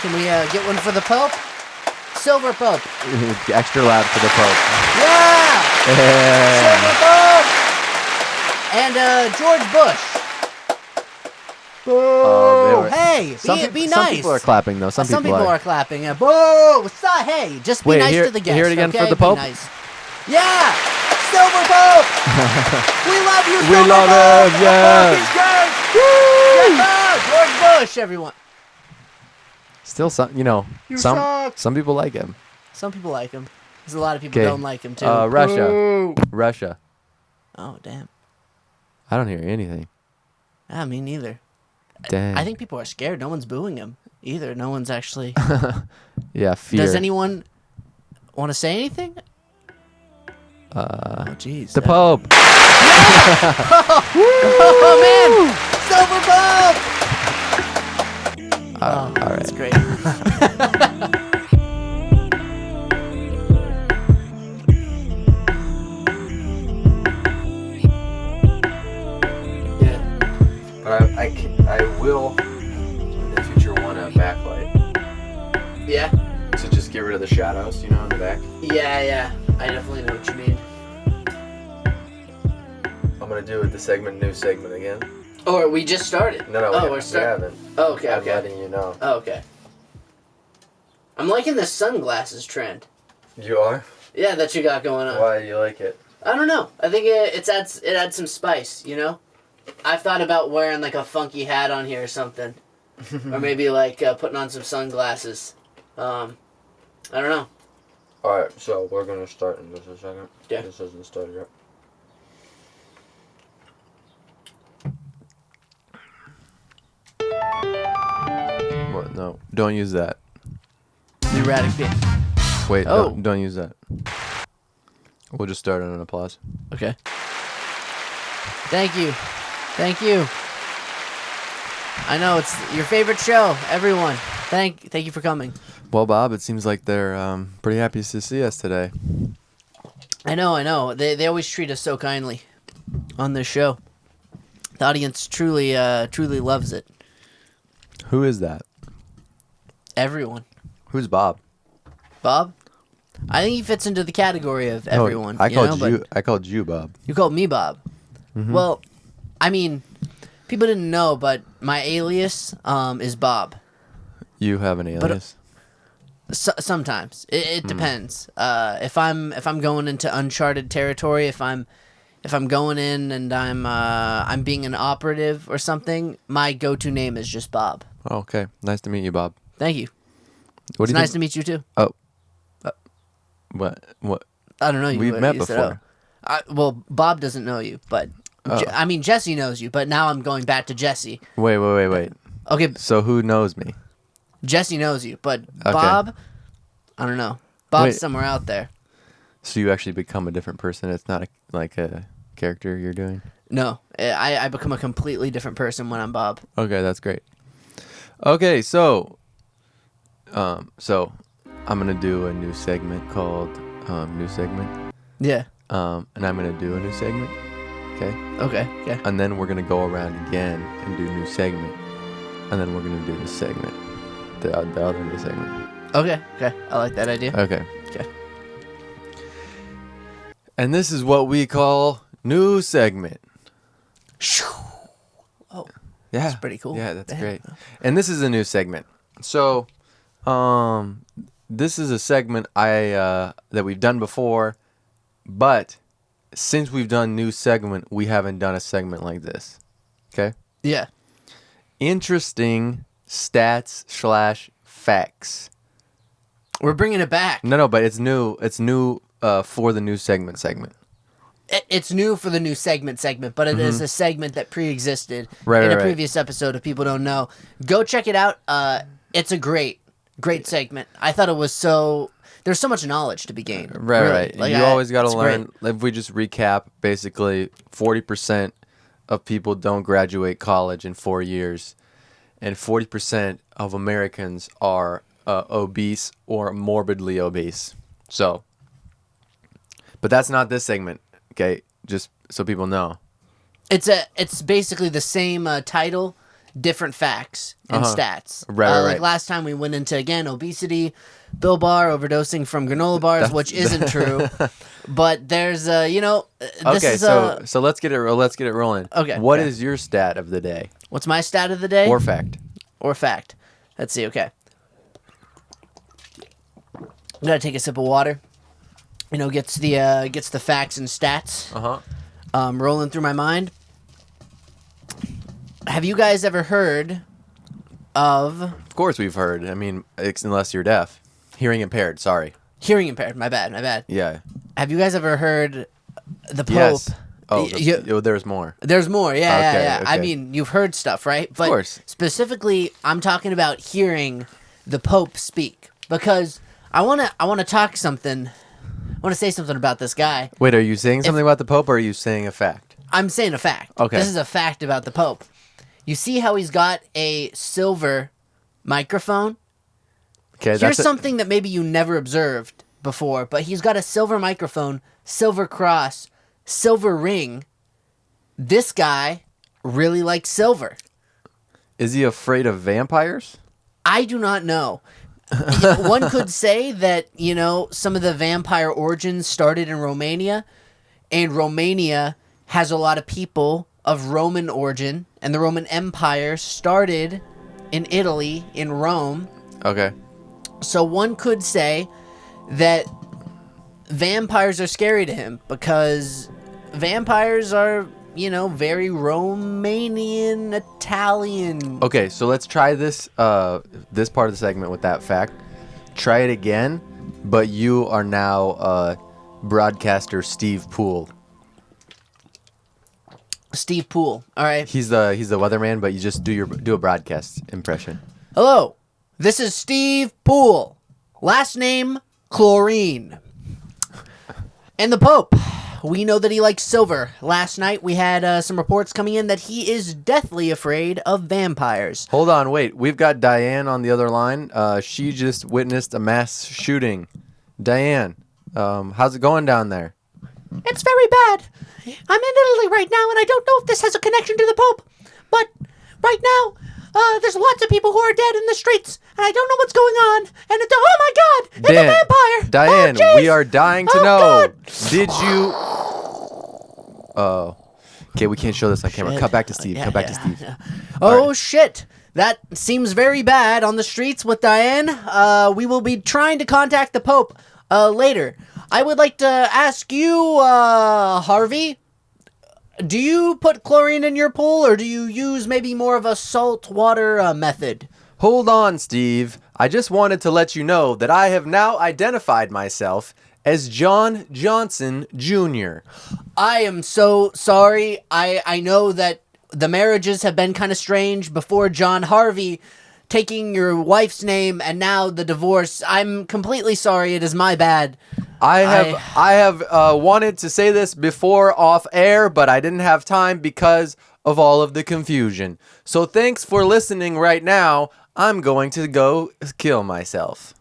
Can we get one for the Pope? Silver Pope. Extra loud for the Pope. Yeah! Silver Pope! And George Bush. Boo! Hey, be nice. Some people are clapping, though. Some people are clapping. Boo! Stop. Hey, just be nice to the guests. Hear it again okay? for the Pope? Be nice. Yeah! Silver Pope! We love you, Silver We love Pope! him, yeah! The Pope is great! Woo! Yeah! George Bush, everyone. Still, some people like him. Some people like him. There's a lot of people who don't like him, too. Russia. Boo! Russia. Oh, damn. I don't hear anything. Me neither. Dang. I think people are scared. No one's booing him either. No one's actually... Yeah, fear. Does anyone want to say anything? Oh, jeez. The Pope. Oh, man. Silver Pope. All right. That's great. But I will in the future want a backlight. Yeah? To just get rid of the shadows, in the back. Yeah. I definitely know what you mean. I'm gonna do the new segment again. Oh, we just started? No, we're starting. haven't. Oh, okay, I'm letting you know. Oh, okay. I'm liking the sunglasses trend. You are? Yeah, that you got going on. Why do you like it? I don't know. I think it adds some spice, I've thought about wearing like a funky hat on here or something. Or maybe like putting on some sunglasses. I don't know. Alright, so we're going to start in just a second. Yeah. This isn't started yet. What? No, don't use that. The erratic beat. Wait, don't use that. We'll just start on an applause. Okay. Thank you. I know it's your favorite show, everyone. Thank you for coming. Well, Bob, it seems like they're pretty happy to see us today. I know. They always treat us so kindly on this show. The audience truly loves it. Who is that? Everyone. Who's Bob? Bob? I think he fits into the category of everyone. I called you Bob. You called me Bob. Mm-hmm. Well, I mean, people didn't know, but my alias is Bob. You have an alias? Sometimes it depends. If I'm going into uncharted territory, if I'm going in and I'm being an operative or something, my go-to name is just Bob. Oh, okay. Nice to meet you, Bob. Thank you. It's nice to meet you too. Oh. What? I don't know you. We've met before. Well, Bob doesn't know you, but Jesse knows you. But now I'm going back to Jesse. Wait. Okay. So who knows me? Jesse knows you, but okay. Bob, I don't know. Bob's somewhere out there. So you actually become a different person? It's not like a character you're doing? No, I become a completely different person when I'm Bob. Okay, that's great. Okay, so I'm gonna do a new segment called New Segment. Yeah. And I'm gonna do a new segment. Okay. Okay. Yeah. And then we're gonna go around again and do a new segment, and then we're gonna do this segment, the other new segment. Okay. I like that idea. Okay. Okay. And this is what we call new segment. Oh. Yeah. That's pretty cool. Yeah, that's great. And this is a new segment. So, this is a segment that we've done before, but since we've done new segment, we haven't done a segment like this. Okay? Yeah. Interesting stats/facts. We're bringing it back. No, but it's new. It's new for the new segment. It's new for the new segment, but it is a segment that pre-existed in a previous episode. If people don't know, go check it out. It's a great segment. I thought it was there's so much knowledge to be gained. Right. Like, you always got to learn. Great. If we just recap, basically 40% of people don't graduate college in 4 years, and 40% of Americans are obese or morbidly obese. So, but that's not this segment. Okay, just so people know. It's basically the same title different facts and stats. Right. Like last time we went into, again, obesity, Bill Barr overdosing from granola bars, which isn't true. But there's, so let's get it rolling. Okay. What is your stat of the day? What's my stat of the day? Or fact. Let's see. Okay. I'm gonna take a sip of water. Gets the facts and stats. Rolling through my mind. Have you guys ever heard of? Of course we've heard. I mean, unless you're deaf, hearing impaired. Sorry. Hearing impaired. My bad. Yeah. Have you guys ever heard the Pope? Yes. Oh, there's more. There's more. Yeah. Okay. I mean, you've heard stuff, right? But of course. Specifically, I'm talking about hearing the Pope speak because I want to talk something. I want to say something about this guy. Wait, are you saying something about the Pope, or are you saying a fact? I'm saying a fact. Okay. This is a fact about the Pope. You see how he's got a silver microphone? Okay, Here's something that maybe you never observed before, but he's got a silver microphone, silver cross, silver ring. This guy really likes silver. Is he afraid of vampires? I do not know. One could say that, some of the vampire origins started in Romania, and Romania has a lot of people of Roman origin, and the Roman Empire started in Italy, in Rome. Okay. So one could say that vampires are scary to him because vampires are, very Romanian, Italian. Okay, so let's try this this part of the segment with that fact. Try it again, but you are now broadcaster Steve Poole. Steve Poole. All right. He's the weatherman, but you just do a broadcast impression. Hello. This is Steve Poole. Last name Chlorine. And the Pope. We know that he likes silver. Last night we had some reports coming in that he is deathly afraid of vampires. Hold on, wait. We've got Diane on the other line. She just witnessed a mass shooting. Diane, how's it going down there? It's very bad. I'm in Italy right now, and I don't know if this has a connection to the Pope. But right now, there's lots of people who are dead in the streets, and I don't know what's going on. And oh my God, it's a vampire! Diane, we are dying to know. God. Did you? Oh, okay. We can't show this on camera. Cut back to Steve. Cut back to Steve. Yeah. Oh right. Shit! That seems very bad on the streets with Diane. We will be trying to contact the Pope later. I would like to ask you, Harvey, do you put chlorine in your pool, or do you use maybe more of a salt water method? Hold on, Steve. I just wanted to let you know that I have now identified myself as John Johnson Jr. I am so sorry. I know that the marriages have been kind of strange before John Harvey taking your wife's name and now the divorce. I'm completely sorry. It is my bad. I have wanted to say this before off air, but I didn't have time because of all of the confusion. So thanks for listening right now. I'm going to go kill myself.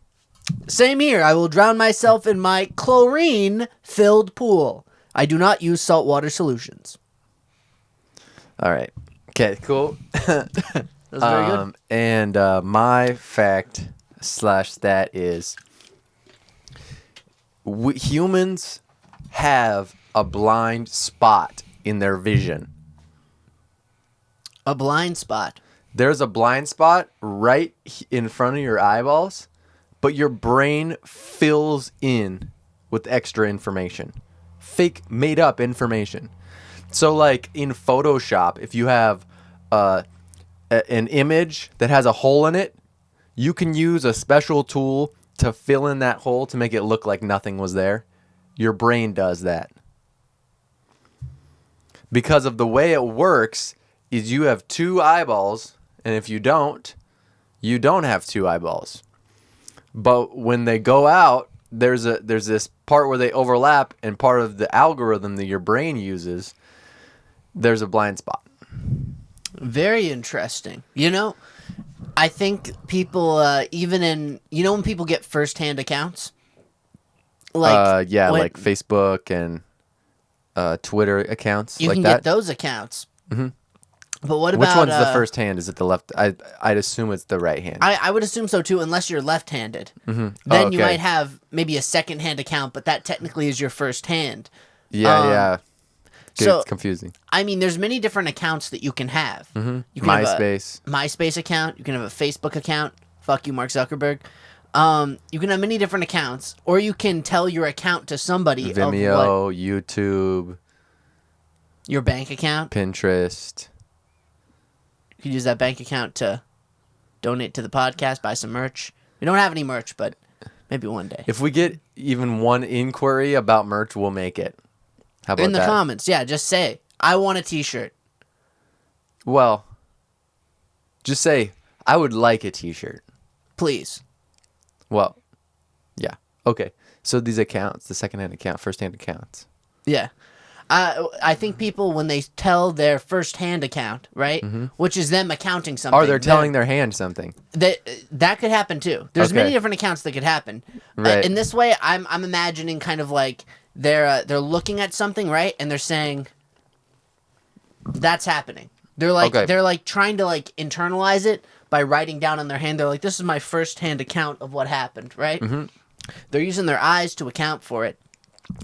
Same here. I will drown myself in my chlorine-filled pool. I do not use saltwater solutions. All right. Okay, cool. That was very good. And my fact / stat is humans have a blind spot in their vision. A blind spot? There's a blind spot right in front of your eyeballs, but your brain fills in with extra information. Fake, made-up information. So, like, in Photoshop, if you have an image that has a hole in it, you can use a special tool to fill in that hole to make it look like nothing was there. Your brain does that. Because of the way it works is you have two eyeballs, and if you don't have two eyeballs. But when they go out, there's this part where they overlap, and part of the algorithm that your brain uses, there's a blind spot. Very interesting. I think people, even in, when people get first-hand accounts? Like Facebook and Twitter accounts. You like can that. get those accounts. Mm-hmm. But what about... Which one's the first hand? Is it the left? I'd assume it's the right hand. I would assume so, too, unless you're left-handed. Then you might have maybe a second-hand account, but that technically is your first hand. Yeah. So, it's confusing. I mean, there's many different accounts that you can have. You can MySpace. Have a MySpace account. You can have a Facebook account. Fuck you, Mark Zuckerberg. You can have many different accounts, or you can tell your account to somebody. Vimeo, YouTube. Your bank account. Pinterest. You could use that bank account to donate to the podcast, buy some merch. We don't have any merch, but maybe one day. If we get even one inquiry about merch, we'll make it. How about that? In the comments, yeah, just say, I want a t-shirt. Well, just say, I would like a t-shirt. Please. Well, yeah. Okay. So these accounts, the second-hand account, first-hand accounts. Yeah. I think people, when they tell their first-hand account, right, which is them accounting something. Or they're telling their hand something. That could happen, too. There's many different accounts that could happen. Right. In this way, I'm imagining kind of like they're looking at something, right, and they're saying, that's happening. They're like trying to like internalize it by writing down on their hand. They're like, this is my first-hand account of what happened, right? They're using their eyes to account for it.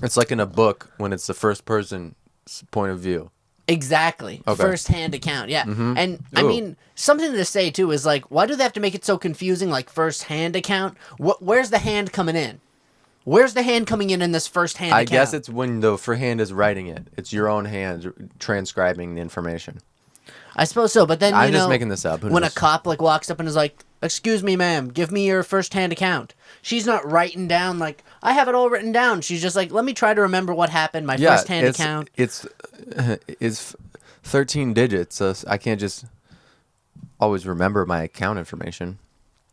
It's like in a book when it's the first person's point of view. Exactly. First-hand account, yeah. And, I mean, something to say, too, is like, why do they have to make it so confusing, like, first-hand account? Where's the hand coming in? Where's the hand coming in this first-hand account? I guess it's when the hand is writing it. It's your own hand transcribing the information. I suppose so, but then, I'm just making this up. When a cop, like, walks up and is like, excuse me, ma'am, give me your first-hand account. She's not writing down, like, I have it all written down. She's just like, let me try to remember what happened, my first-hand account. It's 13 digits, so I can't just always remember my account information.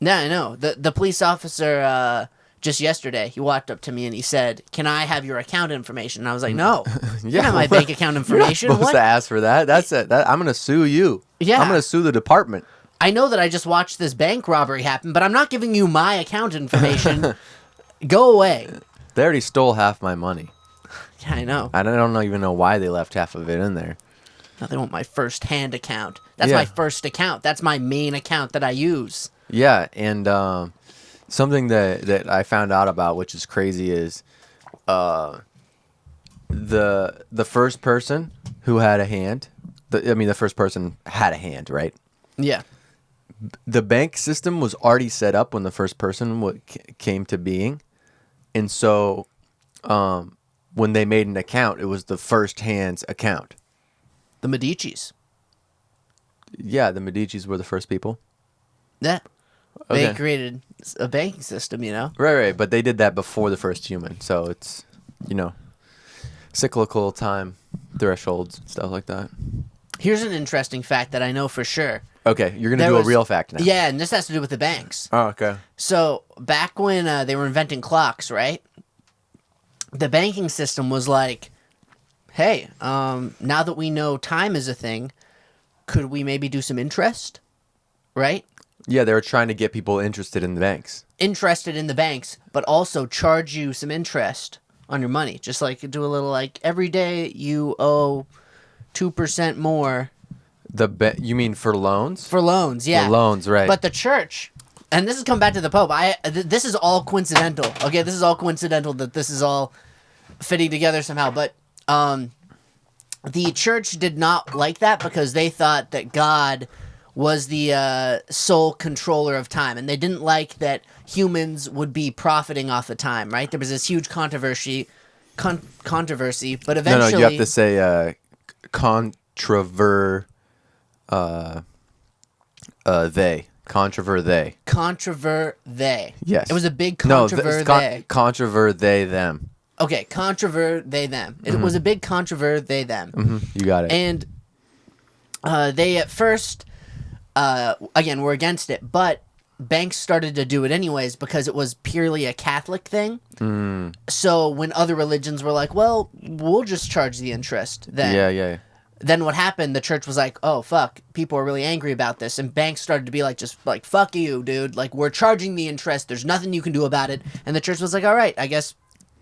Yeah, I know. The police officer, just yesterday, he walked up to me and he said, can I have your account information? And I was like, no. You don't have my bank account information. You're not supposed to ask for that. That's it. I'm going to sue you. Yeah. I'm going to sue the department. I know that I just watched this bank robbery happen, but I'm not giving you my account information. Go away. They already stole half my money. Yeah, I know. I don't even know why they left half of it in there. Now they want my first-hand account. That's my first account. That's my main account that I use. Yeah, and something that I found out about, which is crazy, is the first person who had a hand. The first person had a hand, right? Yeah. The bank system was already set up when the first person came to being, and so when they made an account, it was the first hand's account. The Medicis. Yeah, the Medicis were the first people. Yeah. They created a banking system, you know? Right. But they did that before the first human. So it's, cyclical time thresholds, stuff like that. Here's an interesting fact that I know for sure. Okay, you're going to do a real fact now. Yeah, and this has to do with the banks. Oh, okay. So back when they were inventing clocks, right? The banking system was like, hey, now that we know time is a thing, could we maybe do some interest? Right? Yeah, they were trying to get people interested in the banks. Interested in the banks, but also charge you some interest on your money. Just like do a little like every day you owe 2% more. You mean for loans? For loans, yeah. For loans, right. But the church, and this has come back to the Pope. This is all coincidental. Okay, this is all coincidental that this is all fitting together somehow. But the church did not like that because they thought that God was the sole controller of time, and they didn't like that humans would be profiting off of time. Right? There was this huge controversy, but eventually, no, you have to say they. Controver they. Yes. It was a big controver they. Controver they, them. Okay, controver they, them. It was a big controver they, them. Mm-hmm. You got it. And they at first, again, were against it, but banks started to do it anyways because it was purely a Catholic thing. So when other religions were like, well, we'll just charge the interest then. Yeah. Then what happened, the church was like, oh, fuck, people are really angry about this. And banks started to be like, just like, fuck you, dude. Like, we're charging the interest. There's nothing you can do about it. And the church was like, all right, I guess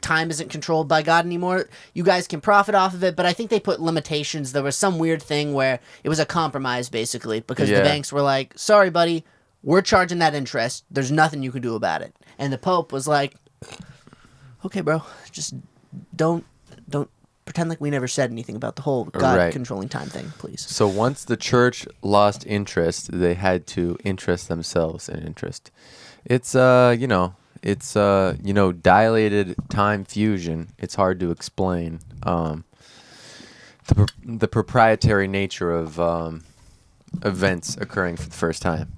time isn't controlled by God anymore. You guys can profit off of it, but I think they put limitations. There was some weird thing where it was a compromise, basically, because the banks were like, sorry, buddy, we're charging that interest. There's nothing you can do about it. And the Pope was like, okay, bro, just don't pretend like we never said anything about the whole God controlling time thing, please. So once the church lost interest, they had to interest themselves in interest. It's dilated time fusion. It's hard to explain. The proprietary nature of events occurring for the first time.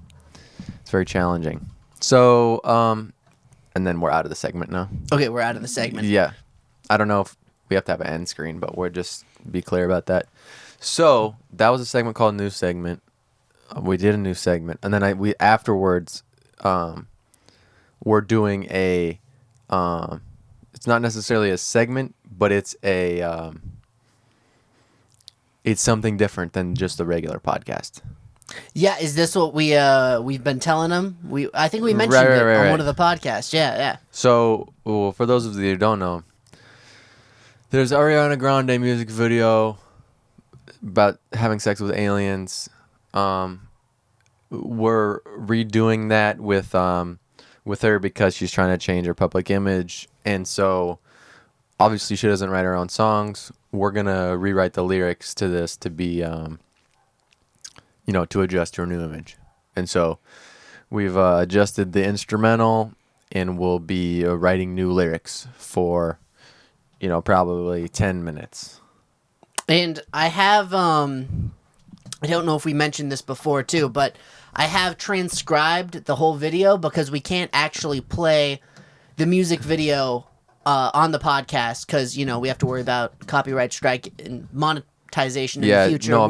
It's very challenging. So, and then we're out of the segment now. Okay, we're out of the segment. Yeah. I don't know if we have to have an end screen, but we'll just be clear about that. So that was a segment called New Segment. We did a new segment, and then we afterwards, we're doing a. It's not necessarily a segment, but it's a. It's something different than just a regular podcast. Yeah, is this what we've been telling them? I think we mentioned it on one of the podcasts. Yeah. So, for those of you who don't know, there's Ariana Grande music video about having sex with aliens. We're redoing that with her because she's trying to change her public image, and so obviously she doesn't write her own songs. We're gonna rewrite the lyrics to this to be, to adjust her new image, and so we've adjusted the instrumental, and we'll be writing new lyrics for. Probably 10 minutes. And I have, I don't know if we mentioned this before too, but I have transcribed the whole video because we can't actually play the music video on the podcast because, we have to worry about copyright strike and monetization in the future. No,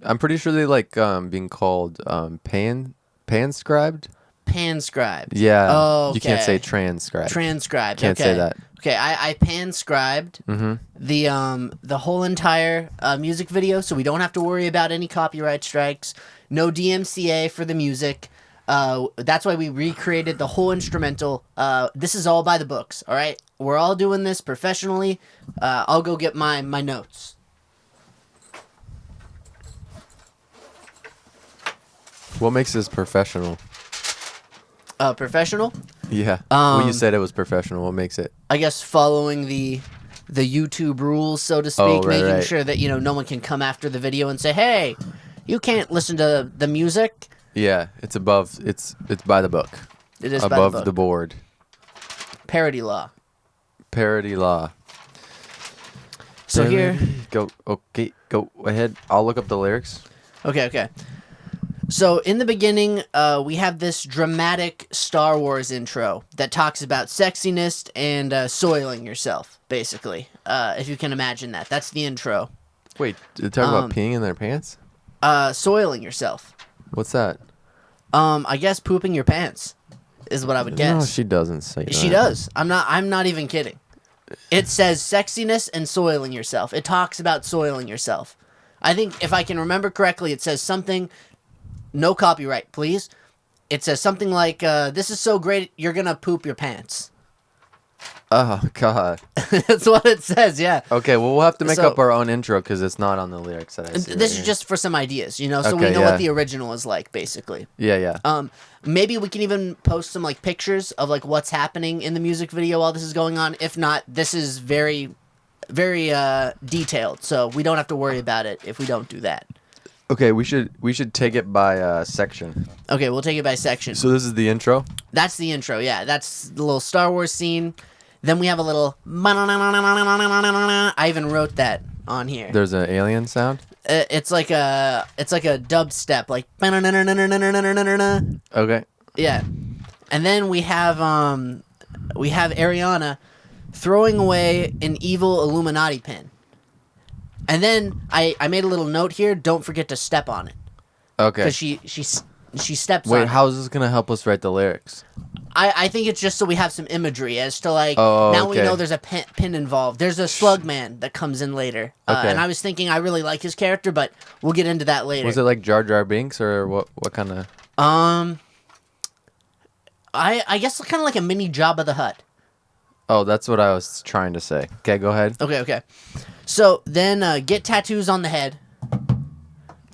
I'm pretty sure they like being called panscribed. Panscribed. Yeah. Oh, okay. You can't say transcribed. Transcribed. Can't say that. Okay, I panscribed the whole entire music video, so we don't have to worry about any copyright strikes. No DMCA for the music. That's why we recreated the whole instrumental. This is all by the books. All right, we're all doing this professionally. I'll go get my notes. What makes this professional? Professional? Yeah. Well, you said it was professional. What makes it? I guess following the YouTube rules, so to speak, making sure that no one can come after the video and say, "Hey, you can't listen to the music." Yeah, it's above. It's by the book. It is above by the book. The board. Parody law. Parody law. So here, go ahead. I'll look up the lyrics. Okay. So in the beginning, we have this dramatic Star Wars intro that talks about sexiness and soiling yourself, basically. If you can imagine that. That's the intro. Wait, they're talking about peeing in their pants? Soiling yourself. What's that? I guess pooping your pants is what I would guess. No, she doesn't say that. She does. I'm not even kidding. It says sexiness and soiling yourself. It talks about soiling yourself. I think if I can remember correctly, it says something... No copyright, please. It says something like, this is so great, you're going to poop your pants. Oh, God. That's what it says, yeah. Okay, well, we'll have to make up our own intro because it's not on the lyrics that I see. This is just for some ideas, so we know what the original is like, basically. Yeah. Maybe we can even post some, pictures of, what's happening in the music video while this is going on. If not, this is very, very detailed, so we don't have to worry about it if we don't do that. Okay, we should take it by section. Okay, we'll take it by section. So this is the intro? That's the intro, yeah. That's the little Star Wars scene. Then we have a little... I even wrote that on here. There's an alien sound? It's like a dubstep, like... Okay. Yeah. And then we have Ariana throwing away an evil Illuminati pin. And then I made a little note here. Don't forget to step on it. Okay. Because she steps on it. Wait, how is this going to help us write the lyrics? I think it's just so we have some imagery as to now we know there's a pin involved. There's a slug man that comes in later. Okay. And I was thinking I really like his character, but we'll get into that later. Was it like Jar Jar Binks or what kind of... I guess kind of like a mini Jabba the Hutt. Oh, that's what I was trying to say. Okay, go ahead. Okay. So then get tattoos on the head.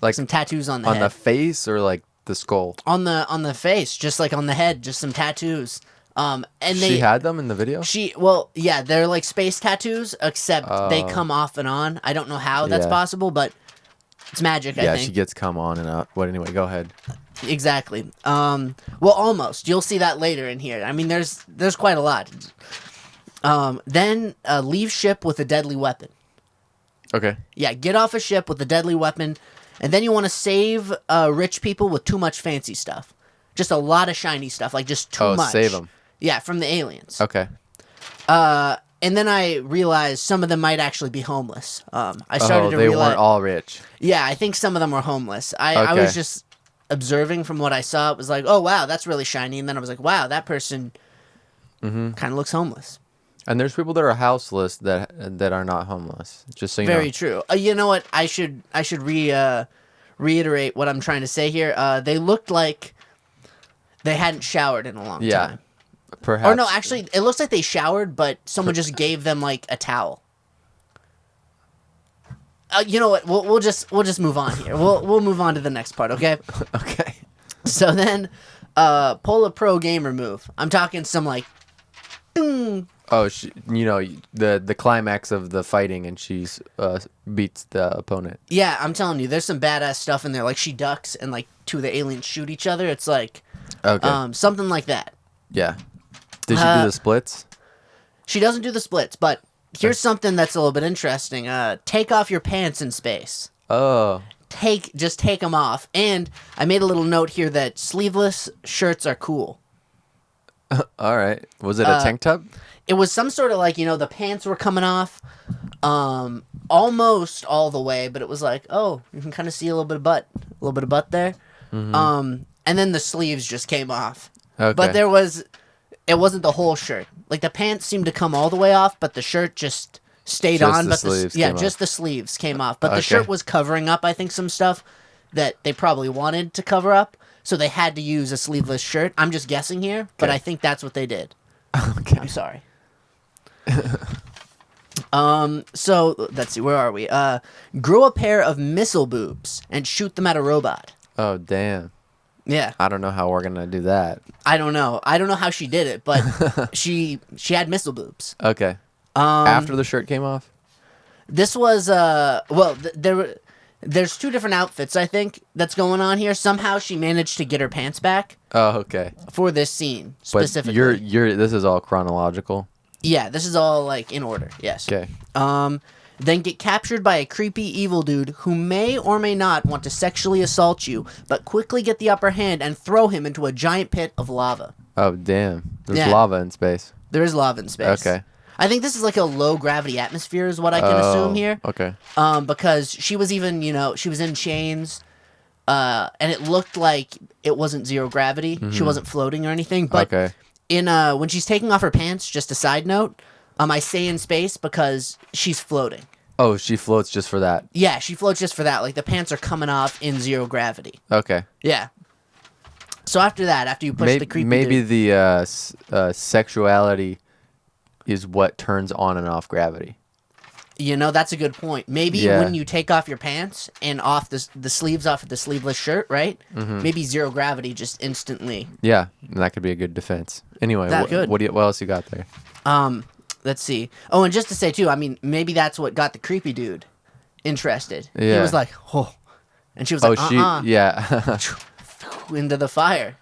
Like some tattoos on the head. On the face or like the skull? On the face, just like on the head, just some tattoos. And she had them in the video? Yeah, they're like space tattoos, except they come off and on. I don't know how that's possible, but it's magic, I think. Yeah, she gets come on and out. But anyway, go ahead. Exactly. Well, almost. You'll see that later in here. I mean, there's quite a lot. Then leave ship with a deadly weapon. Okay. Yeah, get off a ship with a deadly weapon, and then you want to save rich people with too much fancy stuff. Just a lot of shiny stuff, like just too much. Save them. Yeah, from the aliens. Okay. And then I realized some of them might actually be homeless. I started to realize they weren't all rich. Yeah, I think some of them were homeless. I was just observing from what I saw. It was like, oh wow, that's really shiny, and then I was like, wow, that person kind of looks homeless. And there's people that are houseless that are not homeless. Just so you know. Very true. You know what? I should reiterate what I'm trying to say here. They looked like they hadn't showered in a long time. Perhaps. Or no, actually, it looks like they showered, but someone just gave them like a towel. You know what? We'll just move on here. We'll move on to the next part. Okay. Okay. So then, pull a pro gamer move. I'm talking some like. Boom. Oh, the climax of the fighting, and she beats the opponent. Yeah, I'm telling you, there's some badass stuff in there. Like she ducks, and like two of the aliens shoot each other. It's like, something like that. Yeah. Did she do the splits? She doesn't do the splits, but here's something that's a little bit interesting. Take off your pants in space. Oh. Just take them off. And I made a little note here that sleeveless shirts are cool. All right. Was it a tank top? It was some sort of like, the pants were coming off almost all the way, but it was like, oh, you can kind of see a little bit of butt there. Mm-hmm. And then the sleeves just came off. Okay. But it wasn't the whole shirt. Like the pants seemed to come all the way off, but the shirt just stayed on. But just the sleeves came off. But the shirt was covering up, I think, some stuff that they probably wanted to cover up. So they had to use a sleeveless shirt. I'm just guessing here, but I think that's what they did. Okay. I'm sorry. So let's see, where are we? Grow a pair of missile boobs and shoot them at a robot. Oh, damn. Yeah. I don't know how we're gonna do that. I don't know how she did it, but she had missile boobs. Okay. After the shirt came off? This was there's two different outfits, I think, that's going on here. Somehow she managed to get her pants back. Oh, okay. For this scene specifically. But this is all chronological. Yeah, this is all like in order. Yes. Okay. Then get captured by a creepy evil dude who may or may not want to sexually assault you, but quickly get the upper hand and throw him into a giant pit of lava. Oh, damn. There's lava in space. There is lava in space. Okay. I think this is like a low gravity atmosphere is what I can assume here. Okay. Because she was even, she was in chains, and it looked like it wasn't zero gravity. Mm-hmm. She wasn't floating or anything. But when she's taking off her pants, just a side note, I say in space because she's floating. Oh, she floats just for that. Yeah, she floats just for that. Like the pants are coming off in zero gravity. Okay. Yeah. So after you push the creepy maybe dude, the sexuality is what turns on and off gravity. That's a good point. Maybe when you take off your pants and off the sleeves off of the sleeveless shirt, right? Mm-hmm. Maybe zero gravity just instantly. Yeah, that could be a good defense. Anyway, what else you got there? Let's see. Oh, and just to say too, I mean, maybe that's what got the creepy dude interested. Yeah. He was like, oh, and she was like, yeah, into the fire.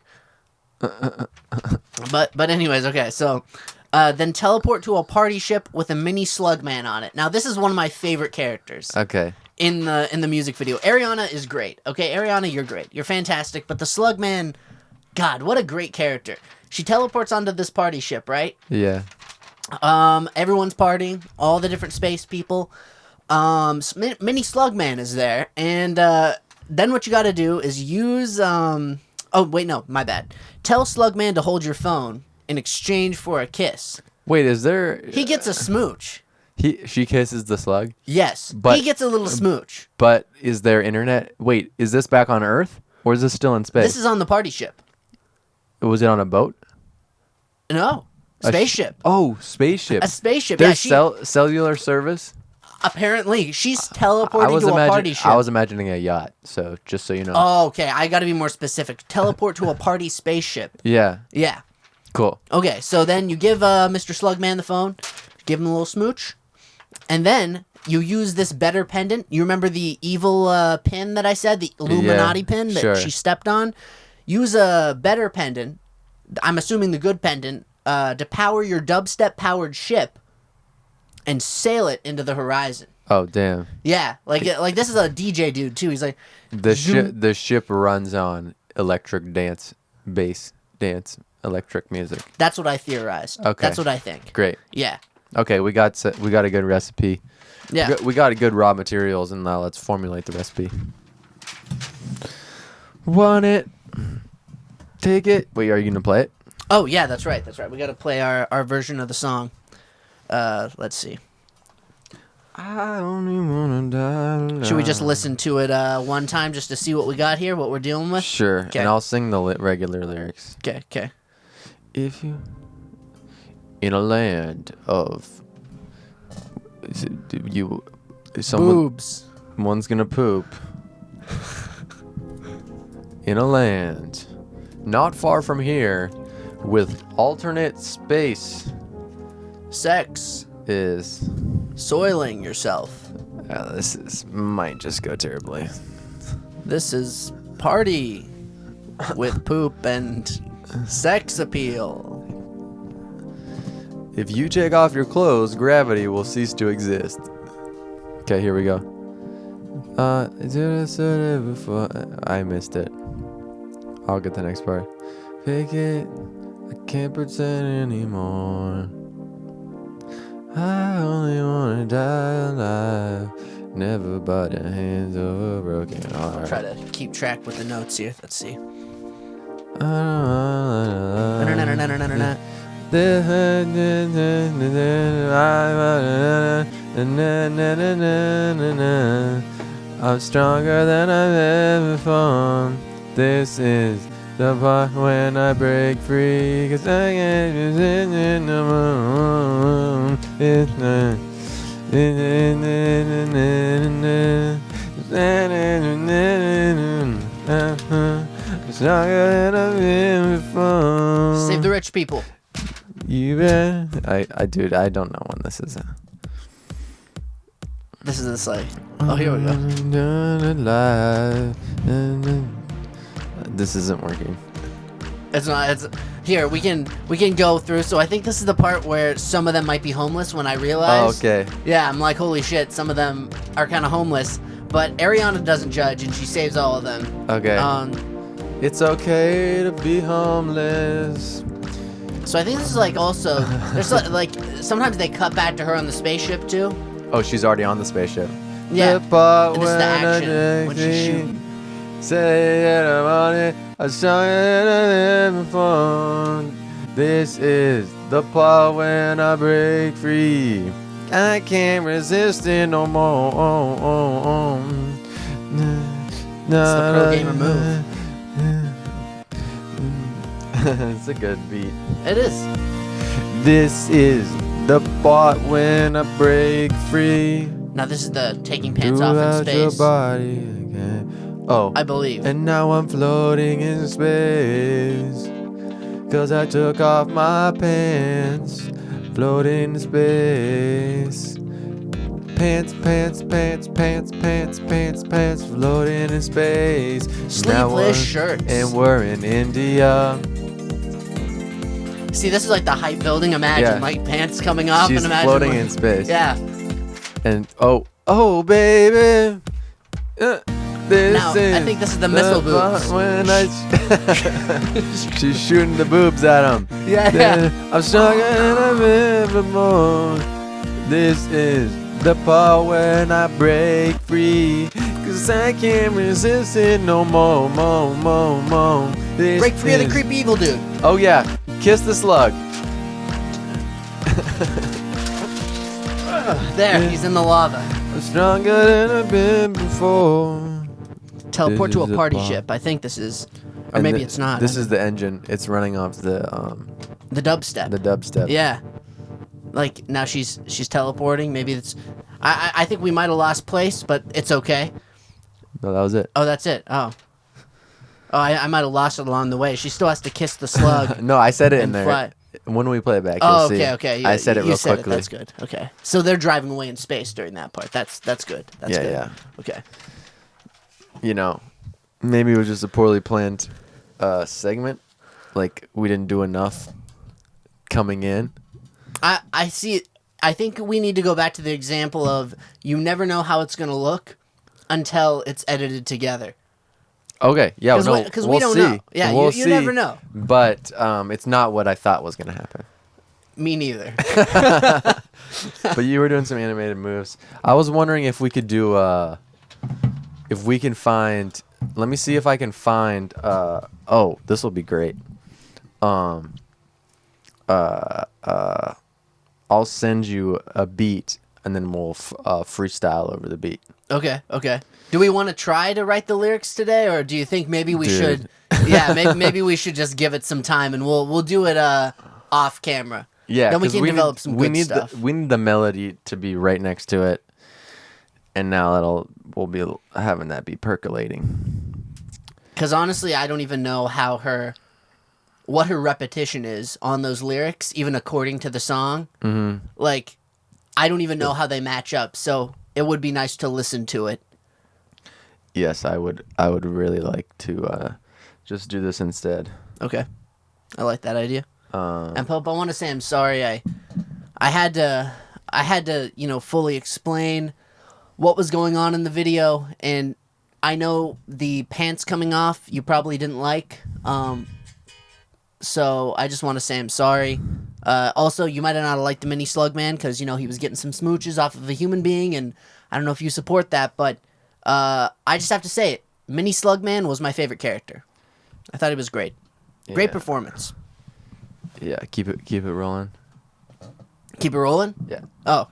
But anyways, okay, so. Then teleport to a party ship with a mini slug man on it. Now, this is one of my favorite characters. Okay. In the music video. Ariana is great. Okay, Ariana, you're great. You're fantastic. But the slug man, God, what a great character. She teleports onto this party ship, right? Yeah. Everyone's partying. All the different space people. Mini slug man is there. And then what you got to do is use... oh, wait, no, my bad. Tell slug man to hold your phone in exchange for a kiss. Wait, is there... He gets a smooch. She kisses the slug? Yes, but he gets a little smooch. But is there internet? Wait, is this back on Earth? Or is this still in space? This is on the party ship. Was it on a boat? No. Spaceship. Spaceship. A spaceship. There's Yeah, cellular service? apparently, she's teleporting to a party ship. I was imagining a yacht, so just so you know. Oh, okay. I got to be more specific. Teleport to a party spaceship. Yeah. Yeah. Cool. Okay, so then you give Mr. Slugman the phone, give him a little smooch, and then you use this better pendant. You remember the evil pin that I said, the Illuminati pin that she stepped on? Use a better pendant, I'm assuming the good pendant, to power your dubstep-powered ship and sail it into the horizon. Oh, damn. Yeah, like this is a DJ dude, too. He's like... The ship runs on electric dance, bass dance, electric music. That's what I theorized. Okay. That's what I think. Great. Yeah. Okay, we got a good recipe. Yeah. We got a good raw materials, and now let's formulate the recipe. Want it? Take it. Wait, are you gonna play it? Oh yeah, that's right. We got to play our version of the song. Let's see. I only wanna die. Should we just listen to it one time just to see what we got here, what we're dealing with? Sure. Kay. And I'll sing the regular lyrics. Okay. If you in a land of boobs, one's gonna poop. In a land not far from here, with alternate space, sex is soiling yourself. This might just go terribly. This is party with poop and sex appeal. If you take off your clothes, gravity will cease to exist. Okay, here we go. I missed it. I'll get the next part. Fake it, I can't pretend anymore. I only wanna die alive, never by the hands of a broken heart. I'll try to keep track with the notes here. Let's see. I'm stronger than I've ever before. This is the part when I break free, 'cause I can't resist in the moon. It's not. Stronger than I've been before. Save the rich people. You bet. Dude, I don't know when this is. This is this like. Oh, here we go. This isn't working. It's not. It's here. We can go through. So I think this is the part where some of them might be homeless. When I realize. Oh, okay. Yeah, I'm like, holy shit. Some of them are kind of homeless, but Ariana doesn't judge, and she saves all of them. Okay. It's okay to be homeless. So I think this is like also. There's like sometimes they cut back to her on the spaceship too. Oh, she's already on the spaceship. Yeah. And this is the action when she's shooting. Say that I'm on it. I'm stronger than I've ever before. This is the part when I break free. I can't resist it no more. It's the pro gamer move. It's a good beat. It is. This is the part when I break free. Now this is the taking pants off in space. Your body again. Oh, I believe. And now I'm floating in space, 'cause I took off my pants. Floating in space. Pants, floating in space. Sleeveless shirts. And we're in India. See, this is like the hype building. Imagine, like pants coming off. She's and imagine floating in space. Yeah. And oh, baby. Now, I think this is the missile boobs. When she's shooting the boobs at him. Yeah. I'm stronger than I've ever been. This is the part when I break free, 'cause I can't resist it no more. Break free of the creepy evil dude. Oh yeah, kiss the slug. There, he's in the lava. I'm stronger than I've been before. Teleport to a party ship. I think this is, or maybe it's not. This is the engine. It's running off the The dubstep. The dubstep. Yeah. Like, now she's teleporting. Maybe it's... I think we might have lost place, but it's okay. No, that was it. Oh, that's it. Oh. Oh, I might have lost it along the way. She still has to kiss the slug. No, I said it in there. Fly. When we play it back, oh, you'll see. Okay. I said it real quickly. That's good. Okay. So they're driving away in space during that part. That's good. That's good. Yeah. Okay. You know, maybe it was just a poorly planned segment. Like, we didn't do enough coming in. I see it. I think we need to go back to the example of you never know how it's going to look until it's edited together. Okay, yeah, because we don't know. Yeah, we'll you never know. But it's not what I thought was going to happen. Me neither. But you were doing some animated moves. I was wondering if we could do, if we can find. Let me see if I can find. Oh, this will be great. I'll send you a beat, and then we'll freestyle over the beat. Okay. Do we want to try to write the lyrics today, or do you think maybe we should? Yeah, maybe we should just give it some time, and we'll do it off camera. Yeah, then we can develop some good stuff. We need the melody to be right next to it, and now we'll be having that be percolating. Because honestly, I don't even know what her repetition is on those lyrics, even according to the song. Mm-hmm. Like, I don't even know how they match up, so it would be nice to listen to it. Yes, I would really like to just do this instead. Okay. I like that idea. And Pope, I want to say I'm sorry. I had to, fully explain what was going on in the video, and I know the pants coming off you probably didn't like. So I just want to say I'm sorry. Also, you might have not liked the mini slug man because, he was getting some smooches off of a human being, and I don't know if you support that, but I just have to say it. Mini slug man was my favorite character. I thought he was great. Yeah. Great performance. Yeah, keep it rolling. Keep it rolling? Yeah. Oh.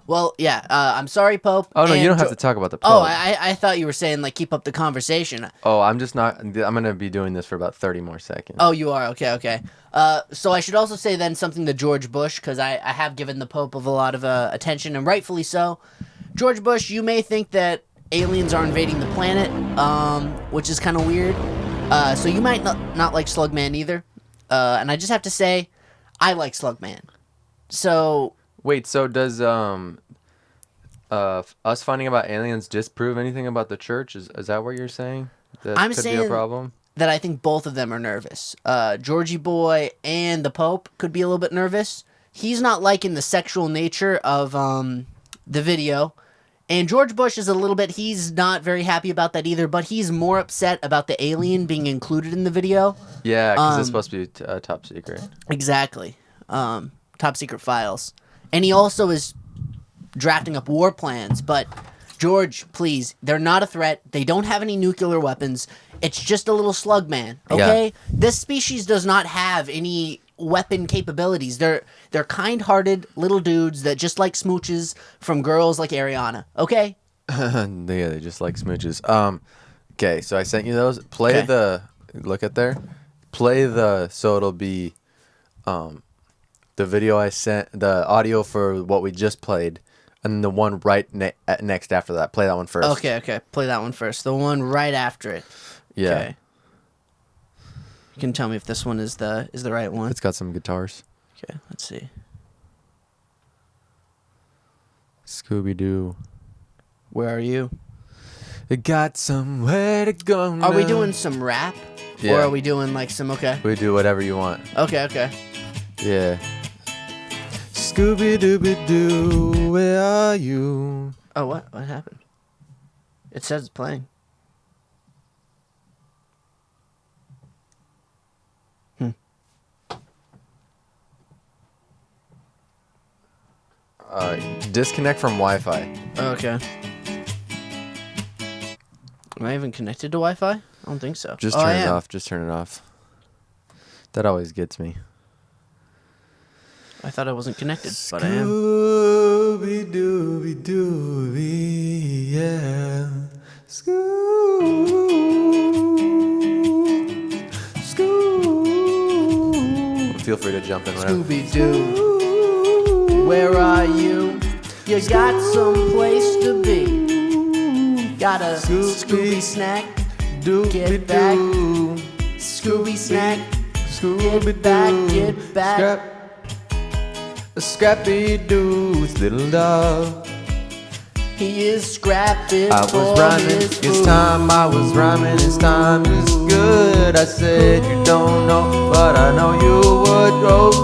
Well, yeah, I'm sorry, Pope. Oh, no, you don't have to talk about the Pope. Oh, I thought you were saying, keep up the conversation. Oh, I'm just not... I'm going to be doing this for about 30 more seconds. Oh, you are? Okay. So I should also say then something to George Bush, because I have given the Pope a lot of attention, and rightfully so. George Bush, you may think that aliens are invading the planet, which is kind of weird. So you might not like Slugman either. And I just have to say, I like Slugman. So... Wait, so does us finding about aliens disprove anything about the church? Is that what you're saying? I'm could saying be a problem? That I think both of them are nervous. Georgie Boy and the Pope could be a little bit nervous. He's not liking the sexual nature of the video. And George Bush is a little bit, he's not very happy about that either, but he's more upset about the alien being included in the video. Yeah, because it's supposed to be top secret. Exactly. Top secret files. And he also is drafting up war plans, but George, please, they're not a threat. They don't have any nuclear weapons. It's just a little slug man, okay? Yeah. This species does not have any weapon capabilities. They're kind-hearted little dudes that just like smooches from girls like Ariana, okay? Yeah, they just like smooches. Okay, so I sent you those. Look at there. So it'll be the video I sent, the audio for what we just played, and the one right next after that. Play that one first. Okay. Play that one first. The one right after it. Yeah. Okay. You can tell me if this one is the right one. It's got some guitars. Okay, let's see. Scooby-Doo. Where are you? It got somewhere to go now. Are we doing some rap? Yeah. Or are we doing some, okay? We do whatever you want. Okay. Yeah. Scooby-Dooby-Doo, where are you? Oh, what? What happened? It says it's playing. Disconnect from Wi-Fi. Okay. Am I even connected to Wi-Fi? I don't think so. Just turn it off. Just turn it off. That always gets me. I thought I wasn't connected, but I am. Scooby-Dooby-Dooby, yeah. It feel free to jump in. Scooby-Doo, where are you? You got some place to be. Got a Scooby snack? Get back. Scooby snack. Get back. Get back. Scrappy-Doo's little dog. He is scrapping. I was rhyming, it's time. I was rhyming, it's time. It's good. I said you don't know, but I know you would.